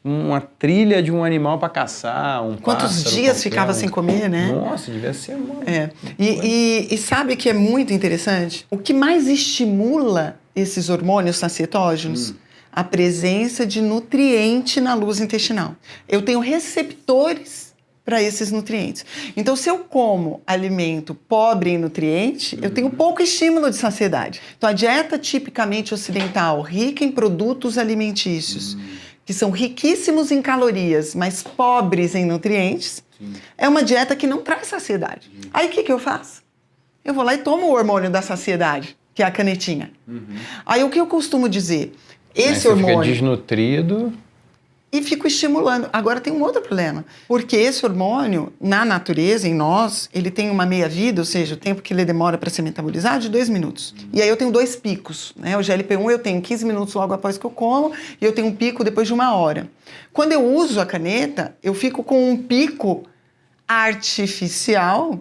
uma trilha de um animal para caçar, Quantos dias ficava sem comer, né? Nossa, devia ser muito. E sabe que é muito interessante? O que mais estimula esses hormônios sacietógenos? A presença de nutriente na luz intestinal. Eu tenho receptores para esses nutrientes. Então, se eu como alimento pobre em nutriente, eu tenho pouco estímulo de saciedade. Então, a dieta tipicamente ocidental, rica em produtos alimentícios, que são riquíssimos em calorias, mas pobres em nutrientes, é uma dieta que não traz saciedade. Aí, o que eu faço? Eu vou lá e tomo o hormônio da saciedade, que é a canetinha. Aí, o que eu costumo dizer? Esse hormônio fica desnutrido e fico estimulando. Agora tem um outro problema, porque esse hormônio, na natureza, em nós, ele tem uma meia-vida, ou seja, o tempo que ele demora para ser metabolizado, de 2 minutos. E aí eu tenho 2 picos, né? O GLP-1 eu tenho 15 minutos logo após que eu como e eu tenho um pico depois de 1 hora. Quando eu uso a caneta, eu fico com um pico artificial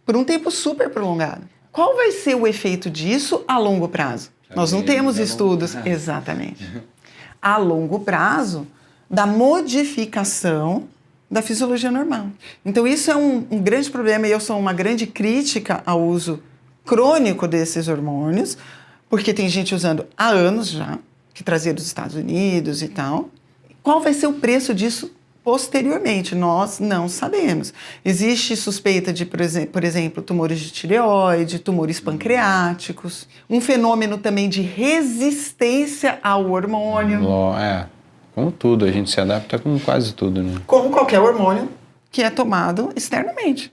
por um tempo super prolongado. Qual vai ser o efeito disso a longo prazo? Nós não temos estudos, exatamente, a longo prazo, da modificação da fisiologia normal. Então, isso é um grande problema e eu sou uma grande crítica ao uso crônico desses hormônios, porque tem gente usando há anos já, que trazia dos Estados Unidos e tal. Qual vai ser o preço disso posteriormente? Nós não sabemos. Existe suspeita de, por exemplo, tumores de tireoide, tumores pancreáticos, um fenômeno também de resistência ao hormônio. Como tudo, a gente se adapta com quase tudo, né? Como qualquer hormônio que é tomado externamente.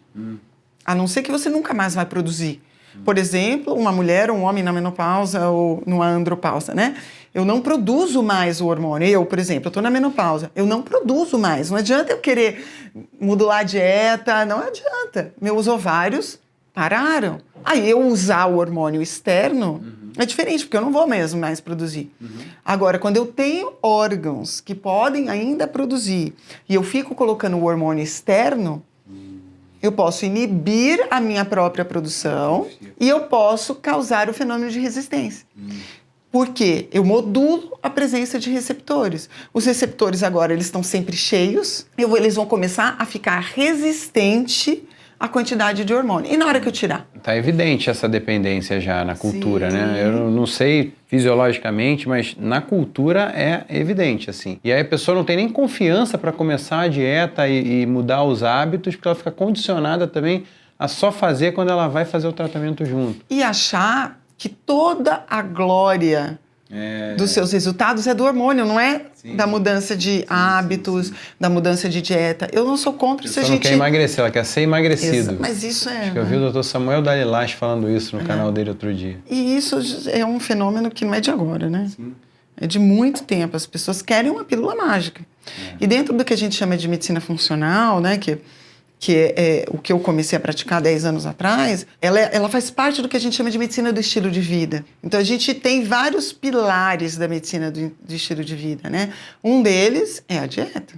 A não ser que você nunca mais vai produzir. Por exemplo, uma mulher ou um homem na menopausa ou numa andropausa, né? Eu não produzo mais o hormônio. Eu, por exemplo, eu estou na menopausa, eu não produzo mais. Não adianta eu querer modular a dieta, não adianta. Meus ovários pararam. Aí eu usar o hormônio externo é diferente, porque eu não vou mesmo mais produzir. Agora, quando eu tenho órgãos que podem ainda produzir e eu fico colocando o hormônio externo, eu posso inibir a minha própria produção e eu posso causar o fenômeno de resistência. Porque eu modulo a presença de receptores. Os receptores agora eles estão sempre cheios, eles vão começar a ficar resistente à quantidade de hormônio. E na hora que eu tirar? Tá evidente essa dependência já na cultura, né? Eu não sei fisiologicamente, mas na cultura é evidente, assim. E aí a pessoa não tem nem confiança para começar a dieta e mudar os hábitos, porque ela fica condicionada também a só fazer quando ela vai fazer o tratamento junto. E achar que toda a glória dos seus resultados é do hormônio, não é da mudança de hábitos, da mudança de dieta. Eu não sou contra se a gente... não quer emagrecer, ela quer ser emagrecido. Mas isso é... Acho que eu vi o Dr. Samuel Dalilás falando isso no canal dele outro dia. E isso é um fenômeno que não é de agora, né? Sim. É de muito tempo. As pessoas querem uma pílula mágica. E dentro do que a gente chama de medicina funcional, né, que é o que eu comecei a praticar 10 anos atrás, ela faz parte do que a gente chama de medicina do estilo de vida. Então, a gente tem vários pilares da medicina do estilo de vida, né? Um deles é a dieta.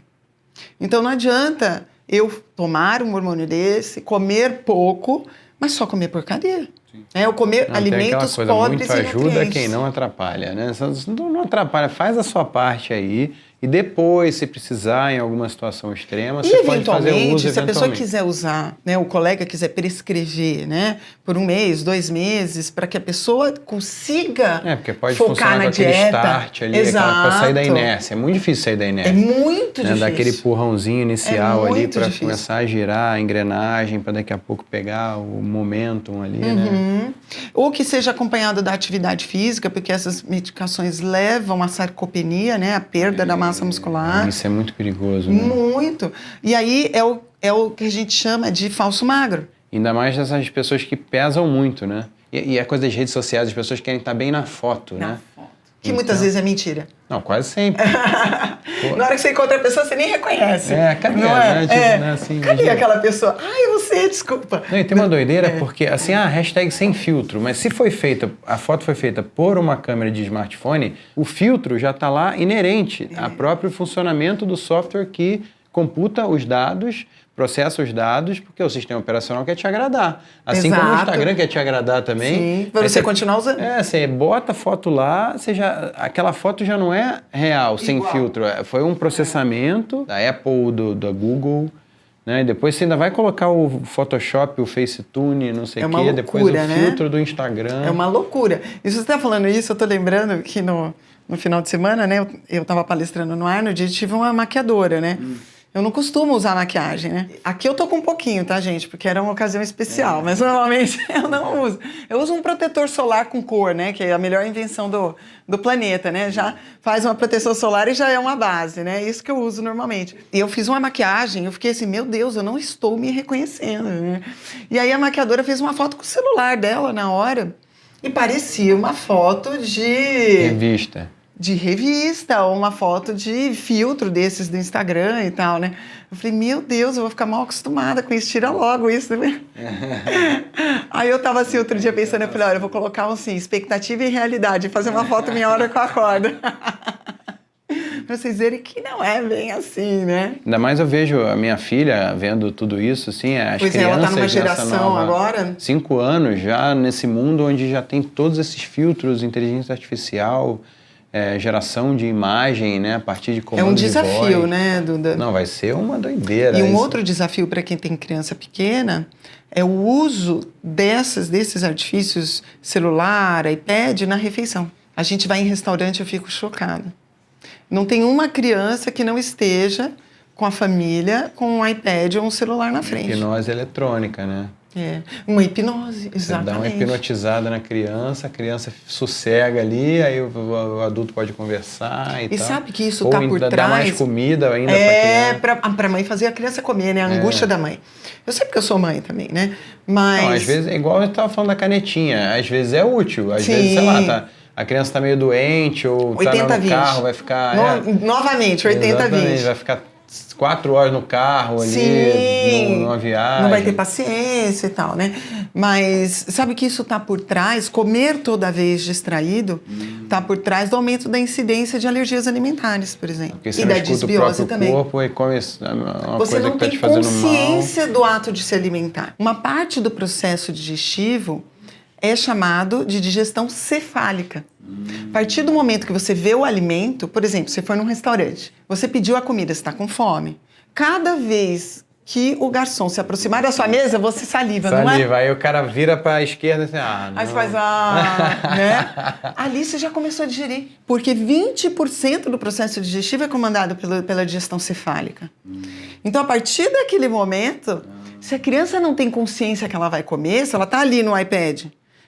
Então, não adianta eu tomar um hormônio desse, comer pouco, mas só comer porcaria. Eu comer alimentos pobres em nutrientes. Muito ajuda quem não atrapalha, né? Não atrapalha, faz a sua parte aí. E depois, se precisar, em alguma situação extrema, você pode fazer o uso. Se a pessoa quiser usar, né, o colega quiser prescrever, né, por 1 mês, 2 meses, para que a pessoa consiga porque pode focar na dieta. Start ali, para sair da inércia. É muito difícil sair da inércia. É muito difícil. Daquele empurrãozinho inicial ali para começar a girar a engrenagem, para daqui a pouco pegar o momentum ali, né? Ou que seja acompanhado da atividade física, porque essas medicações levam à sarcopenia, né, a perda da massa muscular. Isso é muito perigoso, né? Muito. E aí é o que a gente chama de falso magro. Ainda mais essas pessoas que pesam muito, né? E a coisa das redes sociais, as pessoas querem estar bem na foto, né? Que muitas vezes é mentira. Não, quase sempre. Na hora que você encontra a pessoa, você nem reconhece. Cadê? Não é? Né? Assim, cadê aquela pessoa? Você, desculpa. Não, e tem uma doideira porque, assim, hashtag sem filtro, mas se foi feita, a foto foi feita por uma câmera de smartphone, o filtro já está lá inerente ao próprio funcionamento do software que computa os dados, processa os dados, porque o sistema operacional quer te agradar. Assim como o Instagram quer te agradar também. Sim, para você continuar usando. Você bota a foto lá, aquela foto já não é real, sem filtro. Foi um processamento da Apple, da Google, né? E depois você ainda vai colocar o Photoshop, o Facetune, não sei o quê, depois o filtro do Instagram. É uma loucura. E se você está falando isso, eu estou lembrando que no final de semana, né, eu estava palestrando no Arnold e tive uma maquiadora, né? Eu não costumo usar maquiagem, né? Aqui eu tô com um pouquinho, tá, gente? Porque era uma ocasião especial, mas normalmente eu não uso. Eu uso um protetor solar com cor, né? Que é a melhor invenção do planeta, né? Já faz uma proteção solar e já é uma base, né? Isso que eu uso normalmente. E eu fiz uma maquiagem, eu fiquei assim, meu Deus, eu não estou me reconhecendo, né? E aí a maquiadora fez uma foto com o celular dela na hora e parecia uma foto de revista, ou uma foto de filtro desses do Instagram e tal, né? Eu falei, meu Deus, eu vou ficar mal acostumada com isso, tira logo isso. Aí eu tava assim, outro dia pensando, eu falei, olha, eu vou colocar assim, expectativa e realidade, fazer uma foto minha hora que eu acordo. Pra vocês verem que não é bem assim, né? Ainda mais eu vejo a minha filha vendo tudo isso, assim, as crianças... ela tá numa geração agora... 5 anos já nesse mundo onde já tem todos esses filtros, inteligência artificial... geração de imagem, né, a partir de É um comandos de desafio, voz. né, Duda? Não, vai ser uma doideira. E um isso. outro desafio para quem tem criança pequena é o uso desses artifícios celular, iPad, na refeição. A gente vai em restaurante, eu fico chocada. Não tem uma criança que não esteja com a família com um iPad ou um celular na frente. Hipnose eletrônica, né? Uma hipnose, Você exatamente. dá uma hipnotizada na criança, a criança sossega ali, aí o adulto pode conversar e tal. Sabe que isso está por dá trás... mais comida ainda para criança. Para a mãe fazer a criança comer, né? A angústia da mãe. Eu sei porque eu sou mãe também, né? Mas... Não, às vezes, igual eu estava falando da canetinha, às vezes é útil, às vezes, sei lá, a criança está meio doente ou está no carro, vai ficar... Novamente, 80-20. Vai ficar 4 horas no carro ali, numa viagem. Não vai ter paciência e tal, né? Mas sabe que isso está por trás, comer toda vez distraído, está por trás do aumento da incidência de alergias alimentares, por exemplo. Porque você e não da escuta desbiose o próprio também. corpo e come uma Você coisa não que está tem te fazendo mal. consciência do ato de se alimentar. Uma parte do processo digestivo é chamado de digestão cefálica. A partir do momento que você vê o alimento, por exemplo, você foi num restaurante, você pediu a comida, você está com fome. Cada vez que o garçom se aproximar da sua mesa, você saliva, não é? Saliva, aí o cara vira para a esquerda e assim, não. Aí você faz, né? Ali você já começou a digerir. Porque 20% do processo digestivo é comandado pela digestão cefálica. Então, a partir daquele momento, se a criança não tem consciência que ela vai comer, se ela está ali no iPad,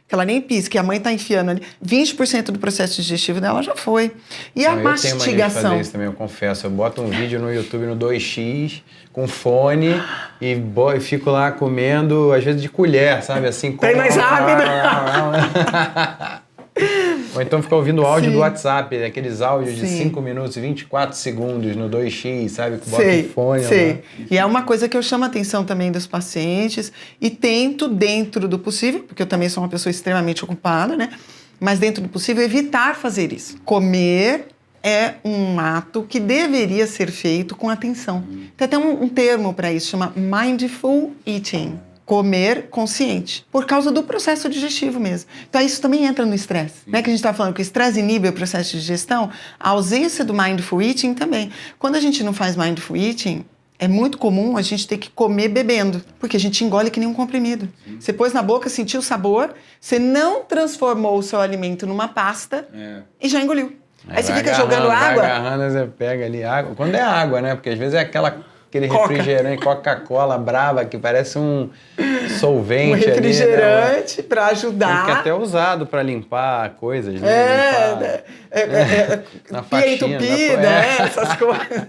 que ela nem pisca, que a mãe está enfiando ali, 20% do processo digestivo dela já foi. E a mastigação? Eu tenho mania de fazer isso também, eu confesso. Eu boto um vídeo no YouTube no 2x, com fone, e fico lá comendo, às vezes de colher, sabe? Assim, bem mais rápido. Ou então ficar ouvindo o áudio do WhatsApp, aqueles áudios de Sim. 5 minutos e 24 segundos no 2x, sabe? Que bota o fone lá. E é uma coisa que eu chamo a atenção também dos pacientes e tento, dentro do possível, porque eu também sou uma pessoa extremamente ocupada, né? Mas dentro do possível, evitar fazer isso. Comer é um ato que deveria ser feito com atenção. Tem até um termo para isso, chama Mindful Eating. Comer consciente, por causa do processo digestivo mesmo. Então, isso também entra no estresse, né? Que a gente está falando que o estresse inibe o processo de digestão, a ausência do mindful eating também. Quando a gente não faz mindful eating, é muito comum a gente ter que comer bebendo, porque a gente engole que nem um comprimido. Você pôs na boca, sentiu o sabor, você não transformou o seu alimento numa pasta e já engoliu. Aí você fica jogando água. Vai agarrando, você pega ali água. Quando é água, né? Porque às vezes é aquele refrigerante, Coca-Cola brava, que parece um solvente ali. Um refrigerante para ajudar. Que é até usado para limpar coisas, né? Na pia entupida, essas coisas.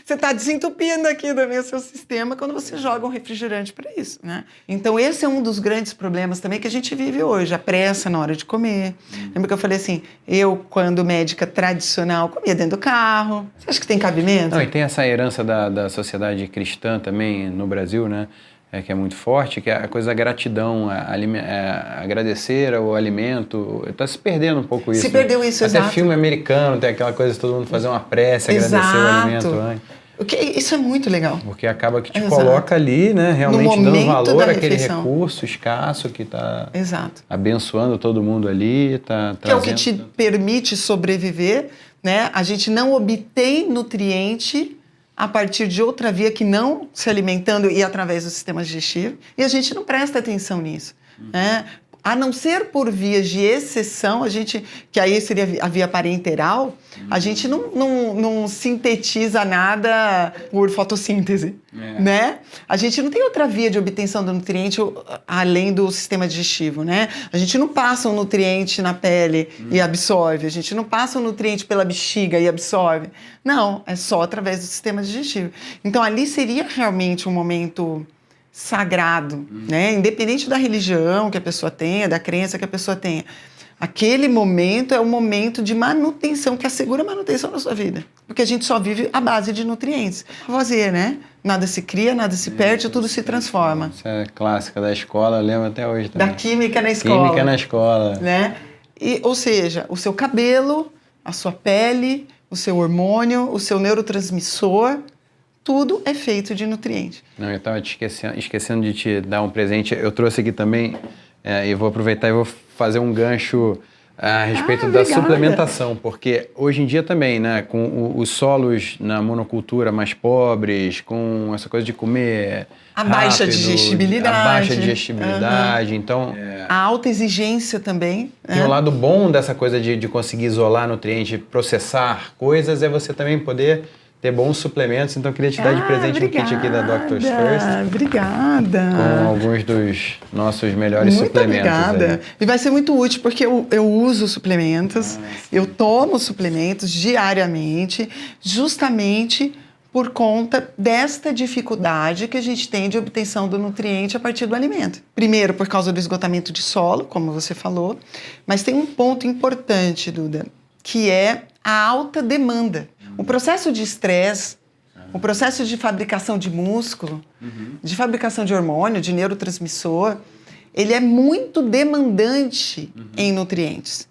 Você está desentupindo aqui do seu sistema quando você joga um refrigerante para isso, né? Então, esse é um dos grandes problemas também que a gente vive hoje, a pressa na hora de comer. Lembra que eu falei assim, eu, quando médica tradicional, comia dentro do carro. Você acha que tem cabimento? Não, e tem essa herança da sociedade cristã também no Brasil, né? Que é muito forte, que é a coisa da gratidão, agradecer ao alimento. Está se perdendo um pouco isso. Se perdeu isso, Até exato. filme americano tem aquela coisa de todo mundo fazer uma prece, agradecer o alimento antes. Isso é muito legal. Porque acaba que te coloca ali, né? Realmente dando valor àquele recurso escasso que está abençoando todo mundo ali. Que é o que te permite sobreviver, né? A gente não obtém nutriente a partir de outra via que não se alimentando e através do sistema digestivo, e a gente não presta atenção nisso, né? A não ser por vias de exceção, que aí seria a via parenteral, a gente não sintetiza nada por fotossíntese, né? A gente não tem outra via de obtenção do nutriente além do sistema digestivo, né? A gente não passa um nutriente na pele e absorve, a gente não passa um nutriente pela bexiga e absorve. Não, é só através do sistema digestivo. Então, ali seria realmente um momento sagrado, né? Independente da religião que a pessoa tenha, da crença que a pessoa tenha. Aquele momento é o momento de manutenção, que assegura a manutenção da sua vida. Porque a gente só vive à base de nutrientes. Fazer, né? Nada se cria, nada se perde, tudo se transforma. Isso é clássica da escola, eu lembro até hoje também. Da química na escola. Química na escola. Né? Ou seja, o seu cabelo, a sua pele, o seu hormônio, o seu neurotransmissor, tudo é feito de nutriente. Não, eu estava esquecendo de te dar um presente. Eu trouxe aqui também, e vou aproveitar e vou fazer um gancho a respeito da suplementação, porque hoje em dia também, né, com os solos na monocultura mais pobres, com essa coisa de comer a rápido, baixa digestibilidade. A baixa digestibilidade, então... A alta exigência também. Tem um lado bom dessa coisa de conseguir isolar nutriente, processar coisas, é você também poder ter bons suplementos. Então, eu queria te dar de presente um kit aqui da Doctors First. Obrigada. Com alguns dos nossos melhores suplementos. Obrigada. Aí. E vai ser muito útil, porque eu uso suplementos, eu tomo suplementos diariamente, justamente por conta desta dificuldade que a gente tem de obtenção do nutriente a partir do alimento. Primeiro, por causa do esgotamento de solo, como você falou, mas tem um ponto importante, Duda, que é a alta demanda. O processo de estresse, o processo de fabricação de músculo, de fabricação de hormônio, de neurotransmissor, ele é muito demandante em nutrientes.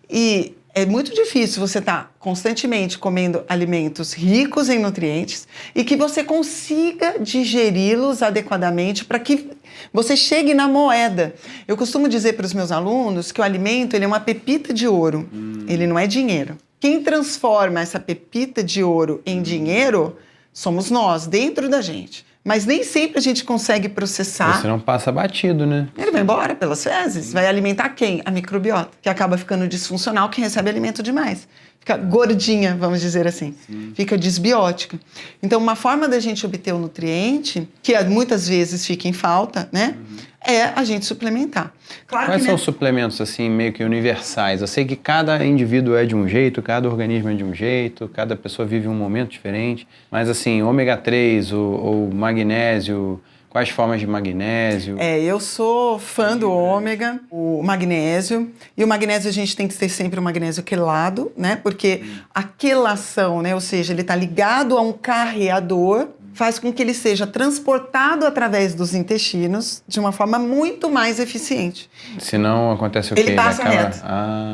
E é muito difícil você estar constantemente comendo alimentos ricos em nutrientes e que você consiga digeri-los adequadamente para que você chegue na moeda. Eu costumo dizer para os meus alunos que o alimento ele é uma pepita de ouro, ele não é dinheiro. Quem transforma essa pepita de ouro em dinheiro somos nós, dentro da gente. Mas nem sempre a gente consegue processar. Você não passa batido, né? Ele vai embora pelas fezes. Vai alimentar quem? A microbiota, que acaba ficando disfuncional, que recebe alimento demais. Fica gordinha, vamos dizer assim. Fica desbiótica. Então, uma forma da gente obter o nutriente, que muitas vezes fica em falta, né? É a gente suplementar. Claro Quais que, são os suplementos, assim, meio que universais? Eu sei que cada indivíduo é de um jeito, cada organismo é de um jeito, cada pessoa vive um momento diferente, mas, assim, ômega 3 ou magnésio, quais formas de magnésio? Eu sou fã do ômega, o magnésio, e o magnésio a gente tem que ter sempre o magnésio quelado, né? Porque a quelação, né? Ou seja, ele está ligado a um carreador, faz com que ele seja transportado através dos intestinos de uma forma muito mais eficiente. Senão acontece o quê? Ele passa reto.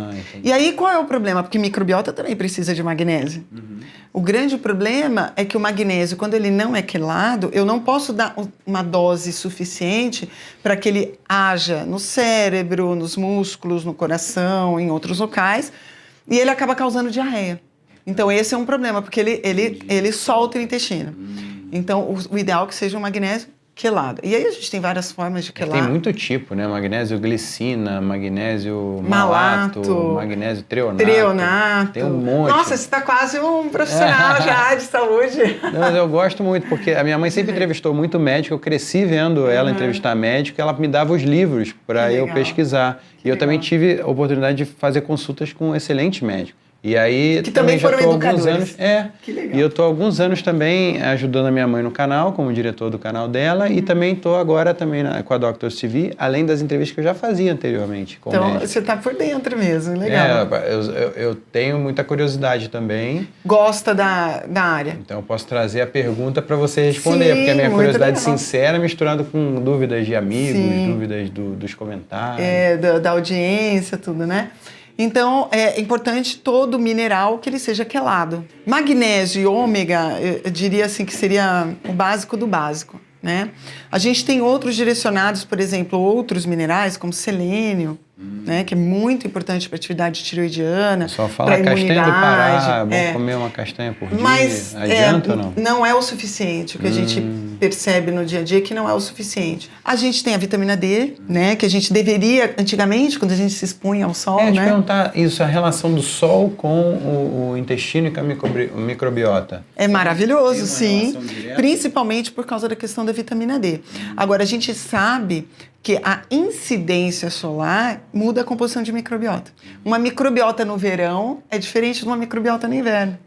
Entendi. E aí qual é o problema? Porque microbiota também precisa de magnésio. O grande problema é que o magnésio, quando ele não é quelado, eu não posso dar uma dose suficiente para que ele haja no cérebro, nos músculos, no coração, em outros locais, e ele acaba causando diarreia. Então esse é um problema, porque ele solta o intestino. Então, o ideal é que seja um magnésio quelado. E aí a gente tem várias formas de quelar. Tem muito tipo, né? Magnésio glicina, magnésio malato, magnésio treonato. Tem um monte. Nossa, você está quase um profissional já de saúde. Não, mas eu gosto muito, porque a minha mãe sempre entrevistou muito médico, eu cresci vendo ela entrevistar médico, ela me dava os livros para eu pesquisar. E eu também tive a oportunidade de fazer consultas com um excelente médico. E aí que também já foram estou há alguns anos. Que legal. E eu estou há alguns anos também ajudando a minha mãe no canal, como diretor do canal dela, e também estou agora também com a Doctors TV, além das entrevistas que eu já fazia anteriormente com então, médico. Você está por dentro mesmo, legal. Eu tenho muita curiosidade também. Gosta da área. Então eu posso trazer a pergunta para você responder, Sim, porque a minha curiosidade legal. sincera misturada com dúvidas de amigos, dúvidas dos comentários. Da audiência, tudo, né? Então, é importante todo mineral que ele seja quelado. Magnésio e ômega, eu diria assim que seria o básico do básico, né? A gente tem outros direcionados, por exemplo, outros minerais, como selênio, né? Que é muito importante para a atividade tiroidiana, só fala castanha do Pará, vamos comer uma castanha por dia, mas adianta ou não? Não é o suficiente, o que a gente percebe no dia a dia que não é o suficiente. A gente tem a vitamina D, né, que a gente deveria, antigamente, quando a gente se expunha ao sol, né? Te perguntar isso, a relação do sol com o intestino e com a microbiota. É maravilhoso, sim, relação direta? Principalmente por causa da questão da vitamina D. Agora, a gente sabe que a incidência solar muda a composição de microbiota. Uma microbiota no verão é diferente de uma microbiota no inverno.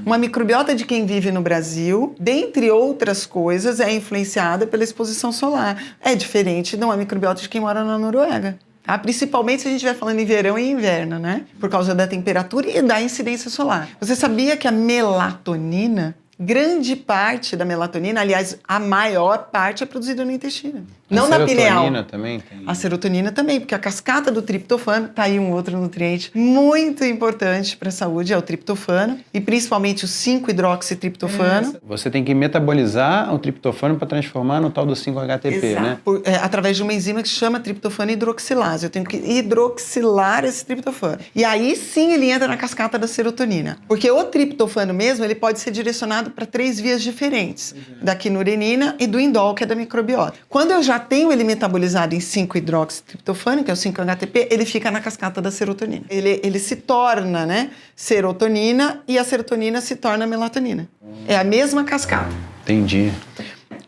Uma microbiota de quem vive no Brasil, dentre outras coisas, é influenciada pela exposição solar. É diferente de uma microbiota de quem mora na Noruega. Tá? Principalmente se a gente estiver falando em verão e inverno, né? Por causa da temperatura e da incidência solar. Você sabia que a melatonina, grande parte da melatonina, aliás, a maior parte é produzida no intestino. Não na pineal. A serotonina também tem. A serotonina também, porque a cascata do triptofano, tá aí um outro nutriente muito importante para a saúde, é o triptofano, e principalmente o 5-hidroxitriptofano. Você tem que metabolizar o triptofano para transformar no tal do 5-HTP, Exato. né? Através de uma enzima que se chama triptofano hidroxilase. Eu tenho que hidroxilar esse triptofano. E aí sim ele entra na cascata da serotonina. Porque o triptofano mesmo, ele pode ser direcionado para 3 vias diferentes. Da quinurenina e do indol, que é da microbiota. Quando eu já tenho ele metabolizado em 5-hidroxitriptofano, que é o 5-HTP, ele fica na cascata da serotonina. Ele se torna, né, serotonina e a serotonina se torna melatonina. É a mesma cascata. Entendi.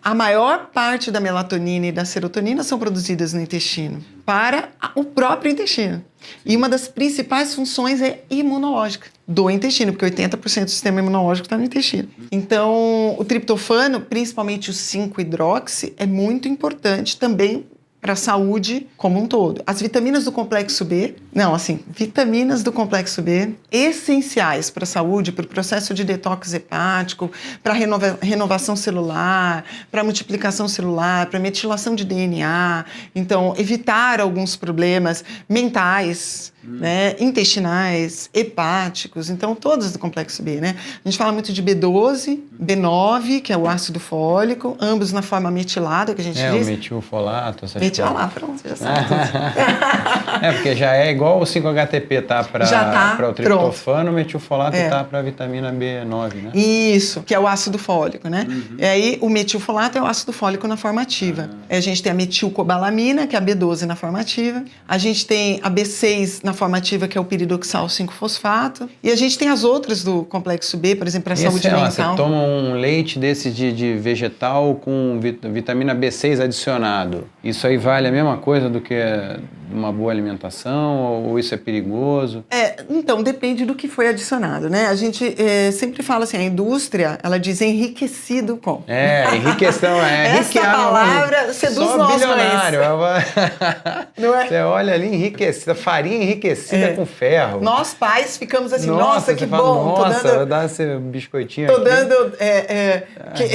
A maior parte da melatonina e da serotonina são produzidas no intestino, para o próprio intestino. E uma das principais funções é imunológica do intestino, porque 80% do sistema imunológico está no intestino. Então, o triptofano, principalmente o 5-hidroxi, é muito importante também para a saúde como um todo. As vitaminas do complexo B, vitaminas do complexo B, essenciais para a saúde, para o processo de detox hepático, para renovação celular, para multiplicação celular, para metilação de DNA. Então, evitar alguns problemas mentais, né, intestinais, hepáticos, então todas do complexo B, né? A gente fala muito de B12, B9, que é o ácido fólico, ambos na forma metilada, que a gente diz. O metilfolato, essas coisas. Pronto, já sabe tudo. Porque já é igual o 5-HTP tá para o triptofano, o metilfolato tá para a vitamina B9, né? Isso, que é o ácido fólico, né? E aí o metilfolato é o ácido fólico na forma ativa. A gente tem a metilcobalamina, que é a B12 na forma ativa. A gente tem a B6 na forma ativa, que é o piridoxal 5-fosfato. E a gente tem as outras do complexo B, por exemplo, para a saúde mental. Você toma um leite desse de vegetal com vitamina B6 adicionado. Isso aí vale a mesma coisa do que uma boa alimentação ou isso é perigoso? Então, depende do que foi adicionado, né? A gente sempre fala assim, a indústria, ela diz enriquecido com. Enriqueção, Essa palavra seduz nós, bilionário. Não é? Você olha ali, enriquecida, farinha enriquecida com ferro. Nós pais ficamos assim, nossa que bom. Nossa, vou dar esse biscoitinho Tô aqui. dando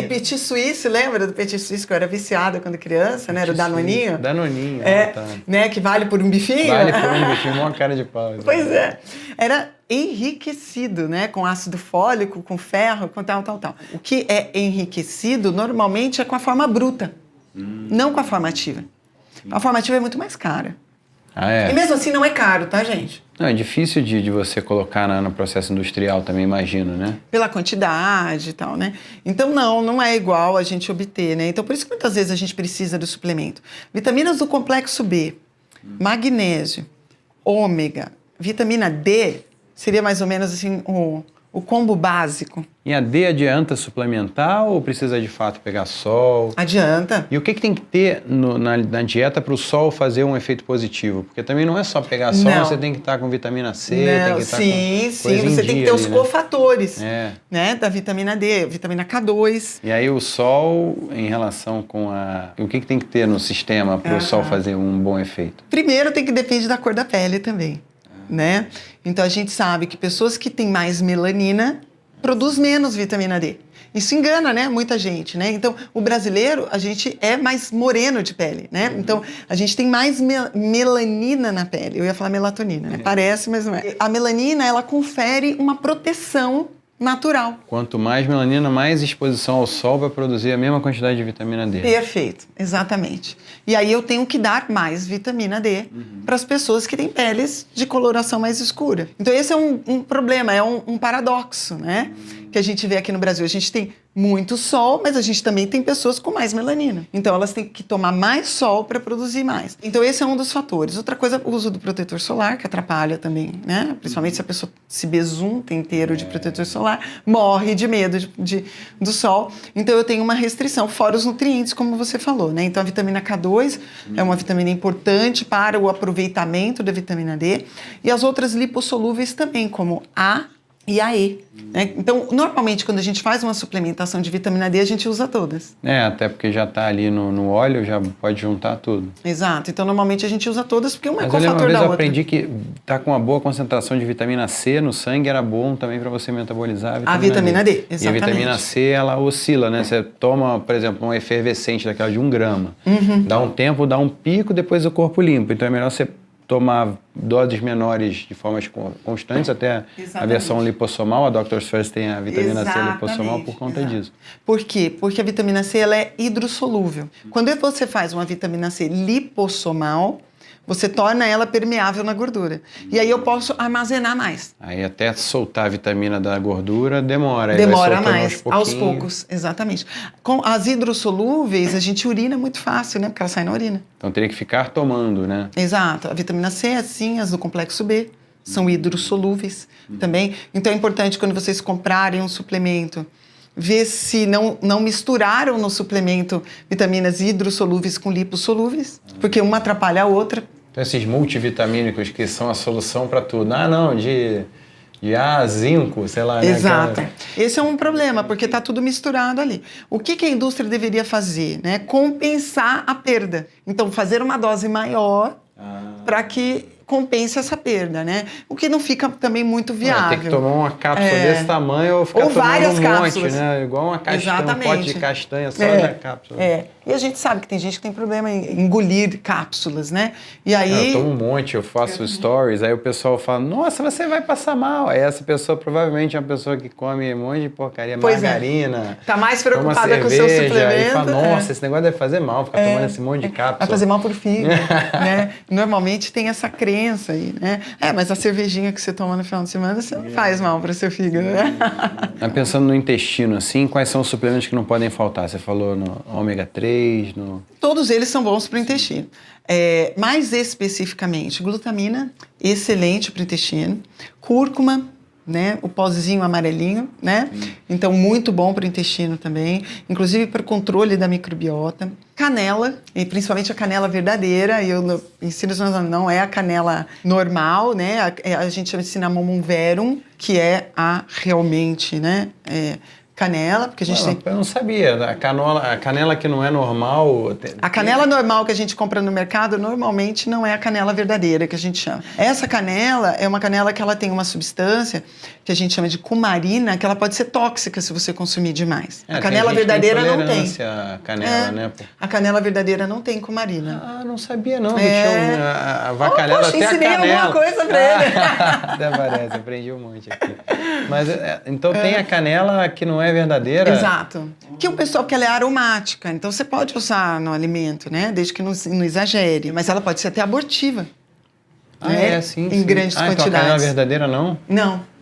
Petit Suisse, lembra do Petit Suisse que eu era viciada quando criança, né? Era o Danoninho. Danoninho. Né? Que vale por um bifinho. Vale por um bifinho, uma cara de pau. Pois é. Era enriquecido, né? Com ácido fólico, com ferro, com tal. O que é enriquecido, normalmente, é com a forma bruta, não com a forma ativa. A forma ativa é muito mais cara. E mesmo assim não é caro, tá, gente? Não, é difícil de você colocar no processo industrial também, imagino, né? Pela quantidade e tal, né? Então, não é igual a gente obter, né? Então, por isso que muitas vezes a gente precisa do suplemento. Vitaminas do complexo B, magnésio, ômega, vitamina D, seria mais ou menos assim o combo básico. E a D adianta suplementar ou precisa de fato pegar sol? Adianta. E o que tem que ter na dieta para o sol fazer um efeito positivo? Porque também não é só pegar sol, você tem que estar com vitamina C, tem que estar com você tem que ter os cofatores, né, da vitamina D, vitamina K2. E aí o sol, em relação com o que tem que ter no sistema para o sol fazer um bom efeito? Primeiro depende da cor da pele também, né? Então a gente sabe que pessoas que têm mais melanina produz menos vitamina D. Isso engana, né, muita gente, né? Então, o brasileiro, a gente é mais moreno de pele, né? Então, a gente tem mais melanina na pele. Eu ia falar melatonina, né? Parece, mas não é. A melanina, ela confere uma proteção natural. Quanto mais melanina, mais exposição ao sol vai produzir a mesma quantidade de vitamina D. Perfeito, exatamente. E aí eu tenho que dar mais vitamina D para as pessoas que têm peles de coloração mais escura. Então esse é um problema, é um paradoxo, né? Que a gente vê aqui no Brasil. A gente tem muito sol, mas a gente também tem pessoas com mais melanina. Então elas têm que tomar mais sol para produzir mais. Então esse é um dos fatores. Outra coisa, o uso do protetor solar, que atrapalha também, né? Principalmente se a pessoa se besunta inteiro de protetor solar, morre de medo do sol. Então eu tenho uma restrição, fora os nutrientes, como você falou, né? Então a vitamina K2 é uma vitamina importante para o aproveitamento da vitamina D. E as outras lipossolúveis também, como A e a E. Né? Então, normalmente, quando a gente faz uma suplementação de vitamina D, a gente usa todas. Até porque já está ali no óleo, já pode juntar tudo. Exato. Então, normalmente, a gente usa todas porque uma é Mas cofator uma vez da eu outra. aprendi que tá com uma boa concentração de vitamina C no sangue era bom também para você metabolizar a vitamina D. Exatamente. E a vitamina C, ela oscila, né? Você toma, por exemplo, uma efervescente daquela de 1 grama. Dá um tempo, dá um pico, depois o corpo limpa. Então é melhor você tomar doses menores de formas constantes, até a versão lipossomal, a Doctor's First tem a vitamina C lipossomal por conta disso. Por quê? Porque a vitamina C ela é hidrossolúvel. Quando você faz uma vitamina C lipossomal, você torna ela permeável na gordura. E aí eu posso armazenar mais. Aí até soltar a vitamina da gordura demora. Demora mais, aos poucos, exatamente. Com as hidrossolúveis, a gente urina muito fácil, né? Porque ela sai na urina. Então teria que ficar tomando, né? Exato. A vitamina C, assim, as do complexo B, são hidrossolúveis também. Então é importante quando vocês comprarem um suplemento, ver se não misturaram no suplemento vitaminas hidrossolúveis com lipossolúveis, porque uma atrapalha a outra. Então esses multivitamínicos que são a solução para tudo. Ah, não, de A, zinco, sei lá. Exato. Né? Esse é um problema, porque está tudo misturado ali. O que a indústria deveria fazer? Né? Compensar a perda. Então, fazer uma dose maior para que compense essa perda, né? O que não fica também muito viável. Tem que tomar uma cápsula desse tamanho ou ficar tomando várias um cápsulas. monte, né? Igual uma castanha, um pote de castanha só da cápsula. E a gente sabe que tem gente que tem problema em engolir cápsulas, né? E aí... Eu tomo um monte, eu faço stories, aí o pessoal fala, nossa, você vai passar mal. Aí essa pessoa provavelmente é uma pessoa que come um monte de porcaria, margarina. Tá mais preocupada com o seu suplemento. Aí fala, nossa, esse negócio deve fazer mal, ficar tomando esse monte de cápsula. Vai fazer mal pro fígado, né? Normalmente tem essa crença aí, né? Mas a cervejinha que você toma no final de semana, você não faz mal pro seu fígado, né? Mas pensando no intestino, assim, quais são os suplementos que não podem faltar? Você falou no ômega 3, Todos eles são bons para o intestino. Mais especificamente, glutamina, excelente para o intestino. Cúrcuma, né? O pozinho amarelinho, né? Então, muito bom para o intestino também. Inclusive para o controle da microbiota. Canela, e principalmente a canela verdadeira. E eu ensino, não é a canela normal, né? A gente chama de Cinnamomum verum, que é a realmente, né? Canela, porque a gente tem... Eu não sabia. A canela que não é normal... A canela normal que a gente compra no mercado, normalmente não é a canela verdadeira que a gente chama. Essa canela é uma canela que ela tem uma substância que a gente chama de cumarina, que ela pode ser tóxica se você consumir demais. A canela verdadeira não tem. A canela, né? A canela verdadeira não tem cumarina. Ah, não sabia não. A avacalhada até a canela. Ensinei alguma coisa pra ele. Até parece, aprendi um monte aqui. Mas, então tem a canela que não é verdadeira? Exato. Que o pessoal que ela é aromática, então você pode usar no alimento, né? Desde que não exagere. Mas ela pode ser até abortiva. Né? Sim. Em grandes quantidades. Então a canela verdadeira não? Não.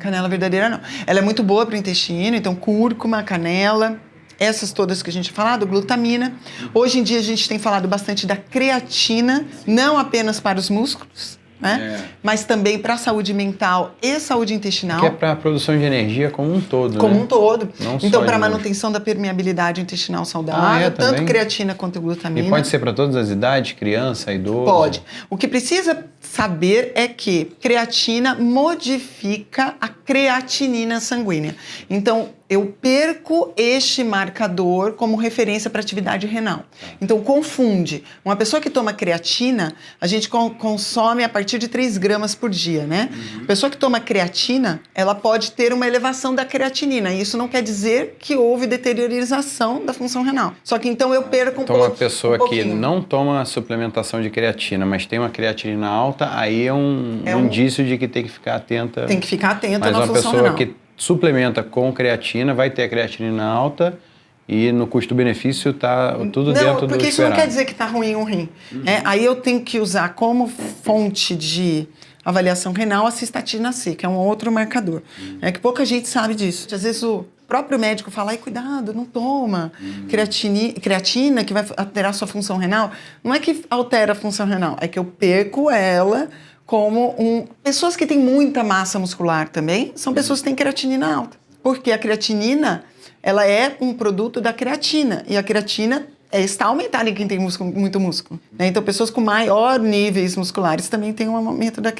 Canela verdadeira não. Ela é muito boa para o intestino, então cúrcuma, canela, essas todas que a gente tem falado, glutamina. Hoje em dia a gente tem falado bastante da creatina, não apenas para os músculos, né? Mas também para a saúde mental e saúde intestinal. Que é para a produção de energia como um todo, Como né? um todo. Não então, só para a manutenção da permeabilidade intestinal saudável, tanto também? Creatina quanto glutamina. E pode ser para todas as idades, criança, idoso? Pode. O que precisa saber é que creatina modifica a creatinina sanguínea. Então, eu perco este marcador como referência para atividade renal. Então, confunde. Uma pessoa que toma creatina, a gente consome a partir de 3 gramas por dia, né? A pessoa que toma creatina, ela pode ter uma elevação da creatinina. E isso não quer dizer que houve deteriorização da função renal. Só que então eu perco então, uma pessoa que não toma suplementação de creatina, mas tem uma creatinina alta, aí é um indício de que tem que ficar atenta. Tem que ficar atenta na função renal. Mas uma pessoa que suplementa com creatina, vai ter a creatinina alta e no custo-benefício tá tudo dentro do esperado. Não, porque isso não quer dizer que está ruim ou ruim. Aí eu tenho que usar como fonte de avaliação renal a cistatina C, que é um outro marcador. É que pouca gente sabe disso. Às vezes o próprio médico fala, ai, cuidado, não toma creatina que vai alterar sua função renal. Não é que altera a função renal, é que eu perco ela como pessoas que têm muita massa muscular também, são pessoas que têm creatinina alta. Porque a creatinina, ela é um produto da creatina. E a creatina está aumentado em quem tem muito músculo, né? Então, pessoas com maior níveis musculares também têm um aumento da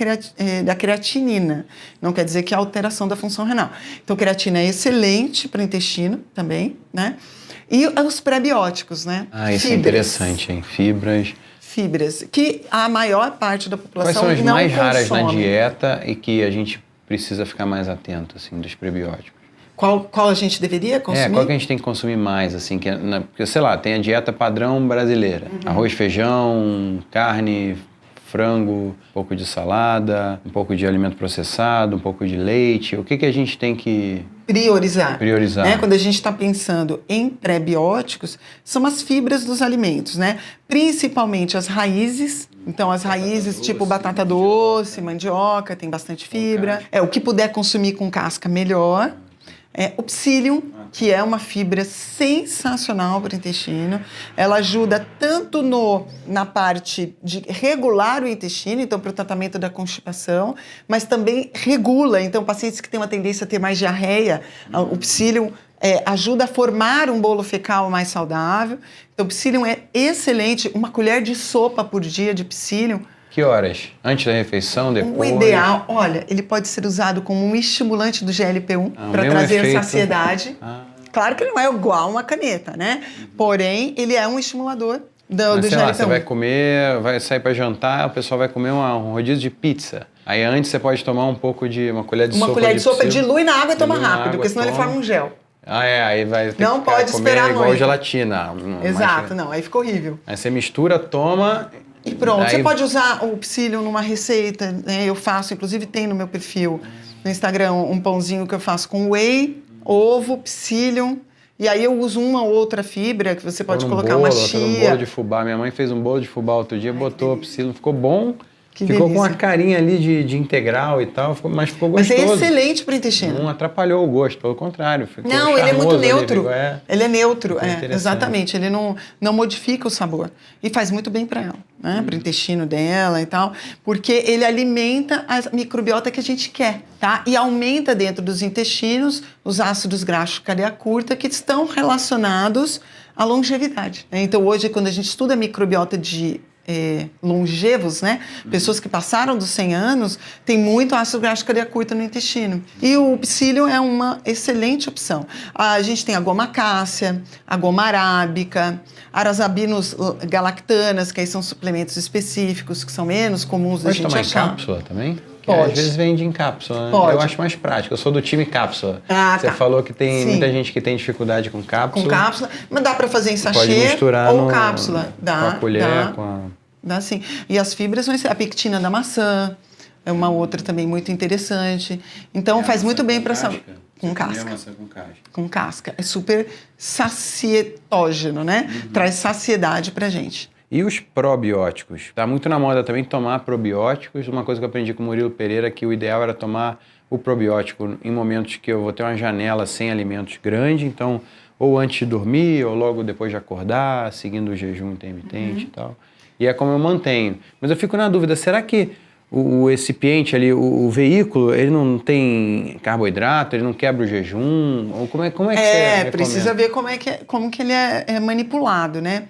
creatinina. Não quer dizer que é alteração da função renal. Então, creatina é excelente para o intestino também, né? E os prebióticos, né? Isso é interessante, hein? Fibras, que a maior parte da população não consome. Quais são as mais raras na consome. Dieta e que a gente precisa ficar mais atento, assim, dos prebióticos? Qual a gente deveria consumir? Qual que a gente tem que consumir mais, assim, porque, sei lá, tem a dieta padrão brasileira. Arroz, feijão, carne, frango, um pouco de salada, um pouco de alimento processado, um pouco de leite. O que a gente tem que priorizar. Né? Quando a gente está pensando em pré-bióticos, são as fibras dos alimentos, né? Principalmente as raízes. Então, as raízes tipo batata doce, mandioca, tem bastante fibra. O que puder consumir com casca, melhor. O psyllium, que é uma fibra sensacional para o intestino. Ela ajuda tanto na parte de regular o intestino, então para o tratamento da constipação, mas também regula. Então, pacientes que têm uma tendência a ter mais diarreia, o psyllium ajuda a formar um bolo fecal mais saudável. Então, o psyllium é excelente. Uma colher de sopa por dia de psyllium. Que horas? Antes da refeição, depois? O ideal, olha, ele pode ser usado como um estimulante do GLP-1 para trazer efeito. Saciedade. Claro que não é igual uma caneta, né? Porém, ele é um estimulador do GLP-1. Lá, você vai comer, vai sair para jantar, o pessoal vai comer um rodízio de pizza. Aí antes você pode tomar uma colher de sopa. Uma colher de sopa, dilui na água e toma rápido, porque senão ele forma um gel. Aí vai ter não que pode comer esperar igual muito. Gelatina. Exato, não, aí fica horrível. Aí você mistura, toma... E pronto, você pode usar o psyllium numa receita, né? Eu faço, inclusive tem no meu perfil no Instagram um pãozinho que eu faço com whey, ovo, psyllium, e aí eu uso uma ou outra fibra que você pode colocar uma chia. Um bolo de fubá. Minha mãe fez um bolo de fubá outro dia, botou psyllium, ficou bom. Que ficou delícia. Com a carinha ali de integral e tal, mas ficou gostoso. Mas é excelente para o intestino. Não atrapalhou o gosto, pelo contrário. Não, ele é muito neutro. Ele é neutro, exatamente. Ele não modifica o sabor. E faz muito bem para ela, né? Para o intestino dela e tal. Porque ele alimenta a microbiota que a gente quer, tá? E aumenta dentro dos intestinos os ácidos graxos de cadeia curta que estão relacionados à longevidade. Então, hoje, quando a gente estuda a microbiota de longevos, né? Pessoas que passaram dos 100 anos, tem muito ácido graxo de cadeia curta no intestino. E o psyllium é uma excelente opção. A gente tem a goma cássia, a goma arábica, arasabinos galactanas, que aí são suplementos específicos, que são menos comuns da gente achar. Pode tomar em cápsula também? Pode. Às vezes vende em cápsula, né? Pode. Eu acho mais prático. Eu sou do time cápsula. Você falou que tem muita gente que tem dificuldade com cápsula. Com cápsula, mas dá para fazer em sachê pode misturar ou cápsula. Dá, com a colher, dá sim. E as fibras vão ser a pectina da maçã, é uma outra também muito interessante. Então faz muito bem para saúde. Com casca. Com casca. É super sacietógeno, né? Traz saciedade pra gente. E os probióticos? Tá muito na moda também tomar probióticos. Uma coisa que eu aprendi com o Murilo Pereira, que o ideal era tomar o probiótico em momentos que eu vou ter uma janela sem alimentos grande, então ou antes de dormir, ou logo depois de acordar, seguindo o jejum intermitente e tal. E é como eu mantenho. Mas eu fico na dúvida, será que o recipiente ali, o veículo, ele não tem carboidrato, ele não quebra o jejum? Ou como é que você recomenda? Precisa ver como que ele é manipulado, né?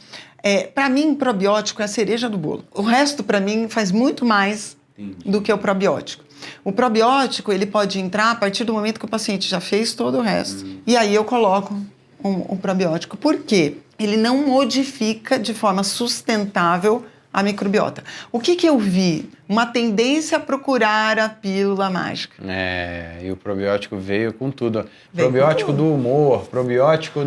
Para mim, probiótico é a cereja do bolo. O resto, para mim, faz muito mais do que o probiótico. O probiótico, ele pode entrar a partir do momento que o paciente já fez todo o resto. E aí eu coloco um probiótico. Por quê? Ele não modifica de forma sustentável a microbiota. O que eu vi? Uma tendência a procurar a pílula mágica. E o probiótico veio com tudo. Probiótico do humor, probiótico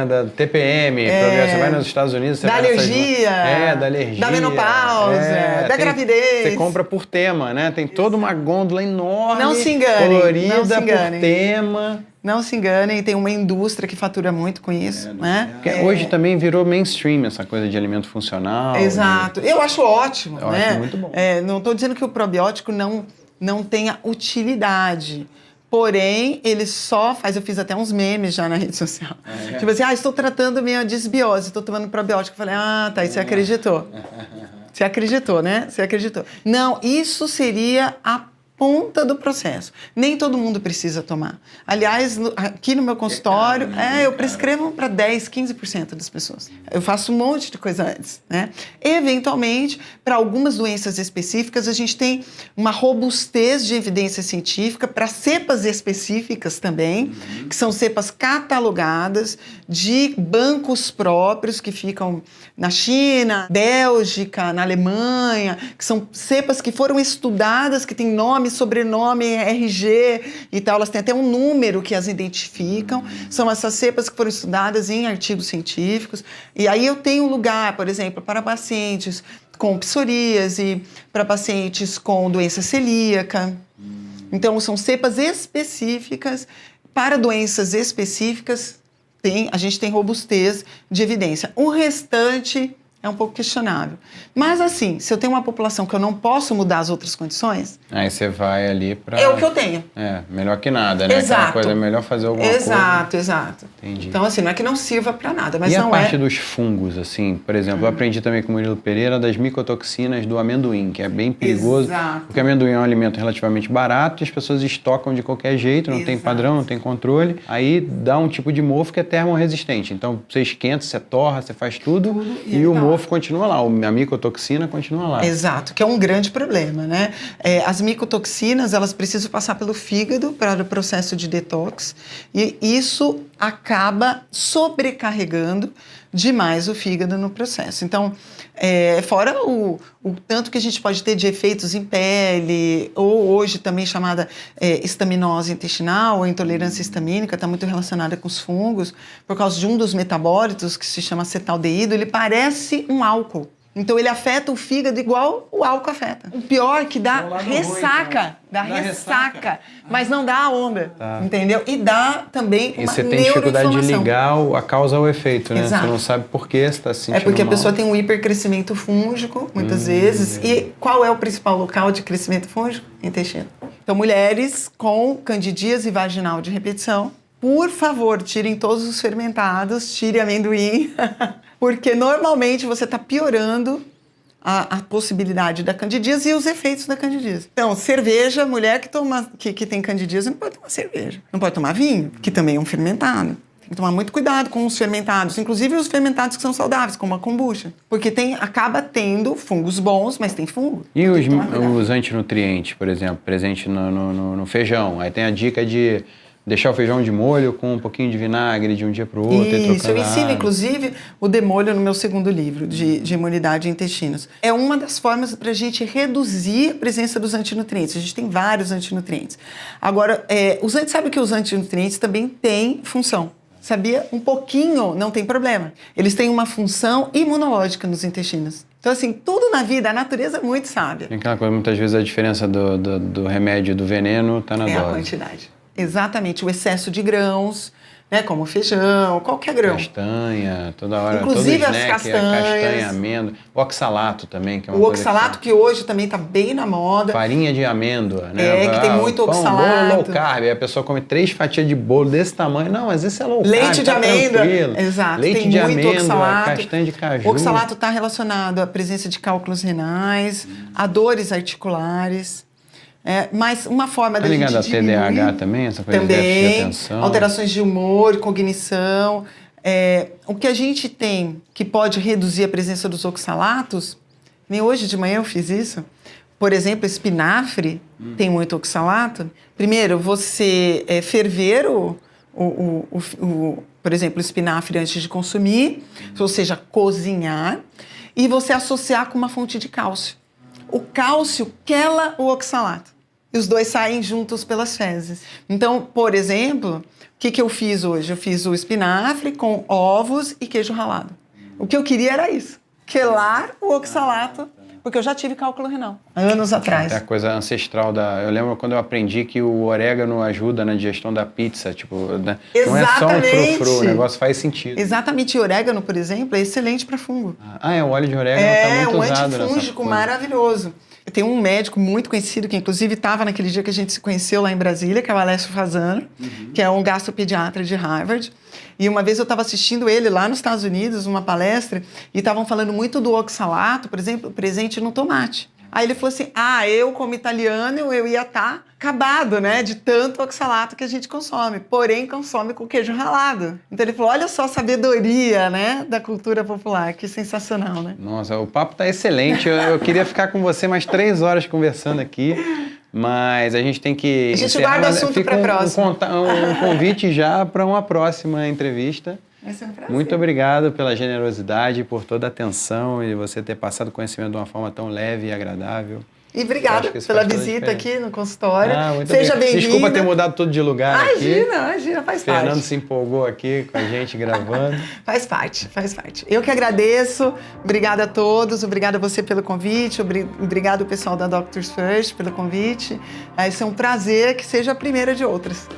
da TPM, você vai nos Estados Unidos... Você da alergia, da alergia. Da menopausa, da gravidez. Você compra por tema, né? Tem toda uma gôndola enorme, não se enganem, colorida não se enganem. por tema. Não se enganem, tem uma indústria que fatura muito com isso, né? Hoje também virou mainstream essa coisa de alimento funcional. Exato. Eu acho ótimo, eu né? acho muito bom. Não estou dizendo que o probiótico não tenha utilidade. Porém, ele só faz... Eu fiz até uns memes já na rede social. Tipo assim, estou tratando minha disbiose, estou tomando probiótico. Eu falei, tá, e você acreditou. Você acreditou, né? Você acreditou. Não, isso seria a ponta do processo. Nem todo mundo precisa tomar. Aliás, aqui no meu consultório, eu prescrevo para 10, 15% das pessoas. Eu faço um monte de coisa antes, né? Eventualmente, para algumas doenças específicas, a gente tem uma robustez de evidência científica para cepas específicas também, que são cepas catalogadas de bancos próprios que ficam na China, Bélgica, na Alemanha, que são cepas que foram estudadas, que têm nome, sobrenome, RG e tal, elas têm até um número que as identificam. São essas cepas que foram estudadas em artigos científicos. E aí eu tenho lugar, por exemplo, para pacientes com psoríase, para pacientes com doença celíaca. Então, são cepas específicas para doenças específicas. A gente tem robustez de evidência. O restante é um pouco questionável. Mas assim, se eu tenho uma população que eu não posso mudar as outras condições... Aí você vai ali para... É o que eu tenho. Melhor que nada, né? Exato. Aquela coisa, é melhor fazer alguma coisa. Exato. Entendi. Então assim, não é que não sirva para nada, mas e não a parte dos fungos, assim, por exemplo, eu aprendi também com o Murilo Pereira das micotoxinas do amendoim, que é bem perigoso. Exato. Porque amendoim é um alimento relativamente barato e as pessoas estocam de qualquer jeito, não tem padrão, não tem controle. Aí dá um tipo de mofo que é termorresistente. Então você esquenta, você torra, você faz tudo e o mofo continua lá. A micotoxina continua lá. Exato, que é um grande problema, né? As micotoxinas, elas precisam passar pelo fígado para o processo de detox e isso acaba sobrecarregando demais o fígado no processo. Então, fora o tanto que a gente pode ter de efeitos em pele, ou hoje também chamada estaminose intestinal, ou intolerância histamínica, está muito relacionada com os fungos, por causa de um dos metabólitos, que se chama acetaldeído, ele parece um álcool. Então, ele afeta o fígado igual o álcool afeta. O pior é que dá ressaca. Dá ressaca. Mas não dá a onda. Entendeu? E dá também uma neuroinflamação. E você tem dificuldade de ligar a causa ao efeito, né? Exato. Você não sabe por que você está se sentindo mal. É porque a pessoa tem um hipercrescimento fúngico, muitas vezes. E qual é o principal local de crescimento fúngico? Intestino. Então, mulheres com candidíase vaginal de repetição, por favor, tirem todos os fermentados, tire amendoim, porque normalmente você está piorando a possibilidade da candidíase e os efeitos da candidíase. Então, cerveja, mulher que tem candidíase não pode tomar cerveja. Não pode tomar vinho, que também é um fermentado. Tem que tomar muito cuidado com os fermentados, inclusive os fermentados que são saudáveis, como a kombucha. Porque acaba tendo fungos bons, mas tem fungo. E os antinutrientes, por exemplo, presente no feijão? Aí tem a dica de deixar o feijão de molho com um pouquinho de vinagre de um dia para o outro. Isso, eu ensino, inclusive, o demolho no meu segundo livro, de imunidade e intestinos. É uma das formas para a gente reduzir a presença dos antinutrientes. A gente tem vários antinutrientes. Agora, sabe que os antinutrientes também têm função. Sabia? Um pouquinho não tem problema. Eles têm uma função imunológica nos intestinos. Então, assim, tudo na vida, a natureza é muito sábia. Tem aquela coisa, muitas vezes a diferença do remédio e do veneno está na dose. É a quantidade. Exatamente, o excesso de grãos, né, como feijão, qualquer grão. Castanha, toda hora. Inclusive todo as snack, castanhas. Castanha, amêndoa. O oxalato também, que é uma O coisa oxalato que hoje também está bem na moda. Farinha de amêndoa, né? Que tem muito oxalato. Bolo low carb, aí a pessoa come 3 fatias de bolo desse tamanho. Não, mas esse é low carb, leite de amêndoa. Tranquilo. Exato, leite tem de muito amêndoa, oxalato. castanha de caju. O oxalato está relacionado à presença de cálculos renais, a dores articulares. Mas uma forma da gente ligado a diminuir... TDAH também, essa coisa de déficit de atenção? Alterações de humor, cognição. O que a gente tem que pode reduzir a presença dos oxalatos, nem hoje de manhã eu fiz isso, por exemplo, espinafre tem muito oxalato. Primeiro, você ferver por exemplo, o espinafre antes de consumir, ou seja, cozinhar, e você associar com uma fonte de cálcio. O cálcio quela o oxalato. E os dois saem juntos pelas fezes. Então, por exemplo, o que eu fiz hoje? Eu fiz o espinafre com ovos e queijo ralado. O que eu queria era isso. Quelar o oxalato, porque eu já tive cálculo renal, anos atrás. É a coisa ancestral Eu lembro quando eu aprendi que o orégano ajuda na digestão da pizza, tipo, né? Não é só um frufru, o negócio faz sentido. Exatamente, e orégano, por exemplo, é excelente para fungo. O óleo de orégano está muito usado. É um antifúngico maravilhoso. Eu tenho um médico muito conhecido, que inclusive estava naquele dia que a gente se conheceu lá em Brasília, que é o Alessio Fasano, que é um gastropediatra de Harvard. E uma vez eu estava assistindo ele lá nos Estados Unidos, numa palestra, e estavam falando muito do oxalato, por exemplo, presente no tomate. Aí ele falou assim, eu como italiano, eu ia estar acabado, né, de tanto oxalato que a gente consome, porém consome com queijo ralado. Então ele falou, olha só a sabedoria, né, da cultura popular, que sensacional, né? Nossa, o papo tá excelente, eu queria ficar com você mais 3 horas conversando aqui, mas a gente tem que... A gente guarda o assunto para a próxima. Um convite já para uma próxima entrevista. Vai ser um prazer. Muito obrigado pela generosidade, por toda a atenção e você ter passado o conhecimento de uma forma tão leve e agradável. E obrigada pela visita aqui no consultório. Seja bem-vinda. Desculpa ter mudado tudo de lugar aqui. Imagina, faz parte. Fernando se empolgou aqui com a gente gravando. Faz parte. Eu que agradeço. Obrigada a todos. Obrigada a você pelo convite. Obrigado ao pessoal da Doctors First pelo convite. Esse é um prazer que seja a primeira de outras.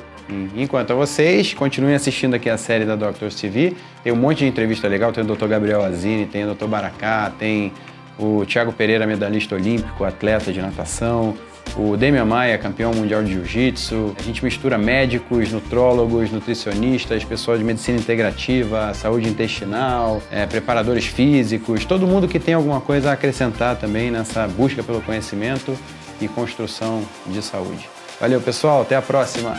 Enquanto a vocês, continuem assistindo aqui a série da Doctors TV. Tem um monte de entrevista legal. Tem o Dr. Gabriel Azini, tem o Dr. Baracá, tem o Thiago Pereira, medalhista olímpico, atleta de natação, o Demian Maia, campeão mundial de jiu-jitsu. A gente mistura médicos, nutrólogos, nutricionistas, pessoal de medicina integrativa, saúde intestinal, preparadores físicos, todo mundo que tem alguma coisa a acrescentar também nessa busca pelo conhecimento e construção de saúde. Valeu, pessoal, até a próxima!